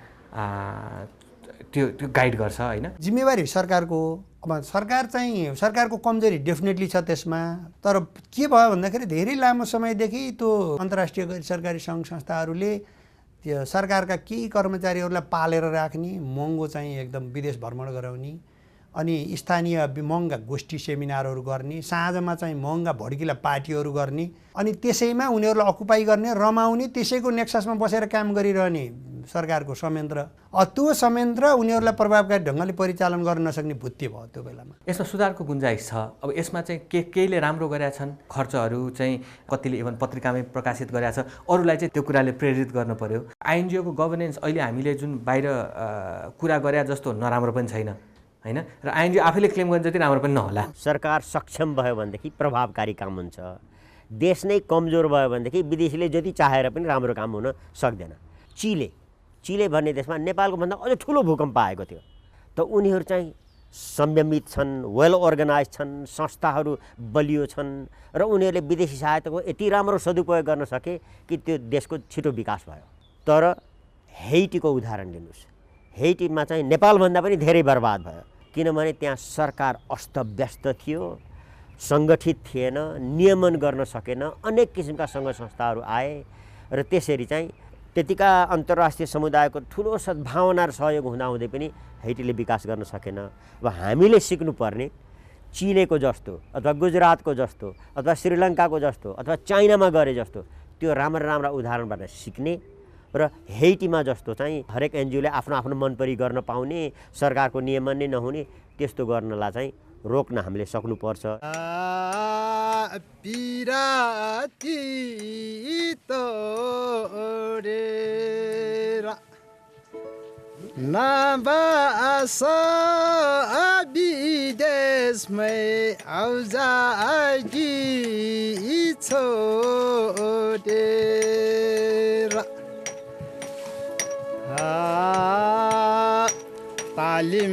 त्यो गाइड गर्छ होइन। जिम्मेवारी सरकारको। अब सरकारको कमजोरी डेफिनेटली छ त्यसमा। तर के भयो भन्दाखेरि धेरै लामो समयदेखि त्यो अन्तर्राष्ट्रिय गैर सरकारी सङ्घ संस्थाहरूले त्यो सरकारका केही कर्मचारीहरूलाई पालेर राख्ने, महँगो चाहिँ एकदम विदेश भ्रमण गराउने, अनि स्थानीय महँगा गोष्ठी सेमिनारहरू गर्ने, साँझमा चाहिँ महँगा भड्किला पार्टीहरू गर्ने, अनि त्यसैमा उनीहरूलाई अकुपाई गर्ने, रमाउने, त्यसैको नेक्ससमा बसेर काम गरिरहने सरकारको संयन्त्र। त्यो संयन्त्र उनीहरूलाई प्रभावकारी ढङ्गले परिचालन गर्न नसक्ने भुत्ते भयो त्यो बेलामा। यसमा सुधारको गुन्जाइस छ। अब यसमा चाहिँ केहीले राम्रो गरेका छन्, खर्चहरू चाहिँ कतिले इभन पत्रिकामै प्रकाशित गरेका छ, अरूलाई चाहिँ त्यो कुराले प्रेरित गर्नु पर्यो। आइएनजिओको गभर्नेन्स अहिले हामीले जुन बाहिर कुरा गरे जस्तो नराम्रो पनि छैन होइन, र आइएनजिओ आफैले क्लेम गर्ने जति राम्रो पनि नहोला। सरकार सक्षम भयो भनेदेखि प्रभावकारी काम हुन्छ। देश नै कमजोर भयो भनेदेखि विदेशीले जति चाहेर पनि राम्रो काम हुन सक्दैन। चिले भन्ने देशमा नेपालको भन्दा अझ ठुलो भूकम्प आएको थियो, त उनीहरू चाहिँ संयमित छन्, वेल अर्गनाइज छन्, संस्थाहरू बलियो छन् र उनीहरूले विदेशी सहायताको यति राम्रो सदुपयोग गर्न सके कि त्यो देशको छिटो विकास भयो। तर हेइटीको उदाहरण लिनुहोस्, हेइटीमा चाहिँ नेपालभन्दा पनि धेरै बर्बाद भयो, किनभने त्यहाँ सरकार अस्तव्यस्त थियो, सङ्गठित थिएन, नियमन गर्न सकेन, अनेक किसिमका सङ्घ संस्थाहरू आए र त्यसरी चाहिँ त्यतिका अन्तर्राष्ट्रिय समुदायको ठुलो सद्भावना र सहयोग हुँदाहुँदै पनि हेइटीले विकास गर्न सकेन। अब हामीले सिक्नुपर्ने चिलेको जस्तो अथवा गुजरातको जस्तो अथवा श्रीलङ्काको जस्तो अथवा चाइनामा गरे जस्तो त्यो राम्रा उदाहरणबाट सिक्ने र हेइटीमा जस्तो चाहिँ हरेक एनजिओले आफ्नो मनपरी गर्न पाउने, सरकारको नियमन नै नहुने त्यस्तो गर्नलाई चाहिँ रोक्न हामीले सक्नुपर्छ। विदेशमै आउजागी छोडेर तालिम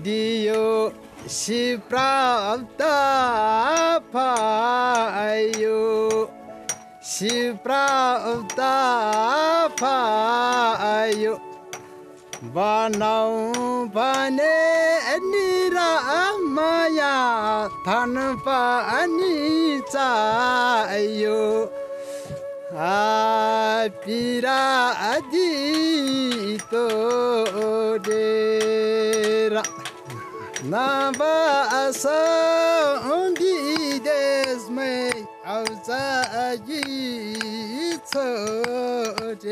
दियो सिप्राप्त पायो सिप्राप्त पायो बनाऊ भने निरामया थन पनि चाहियो पिरादी तोडेर नबास देशमै आउँछ छोडेर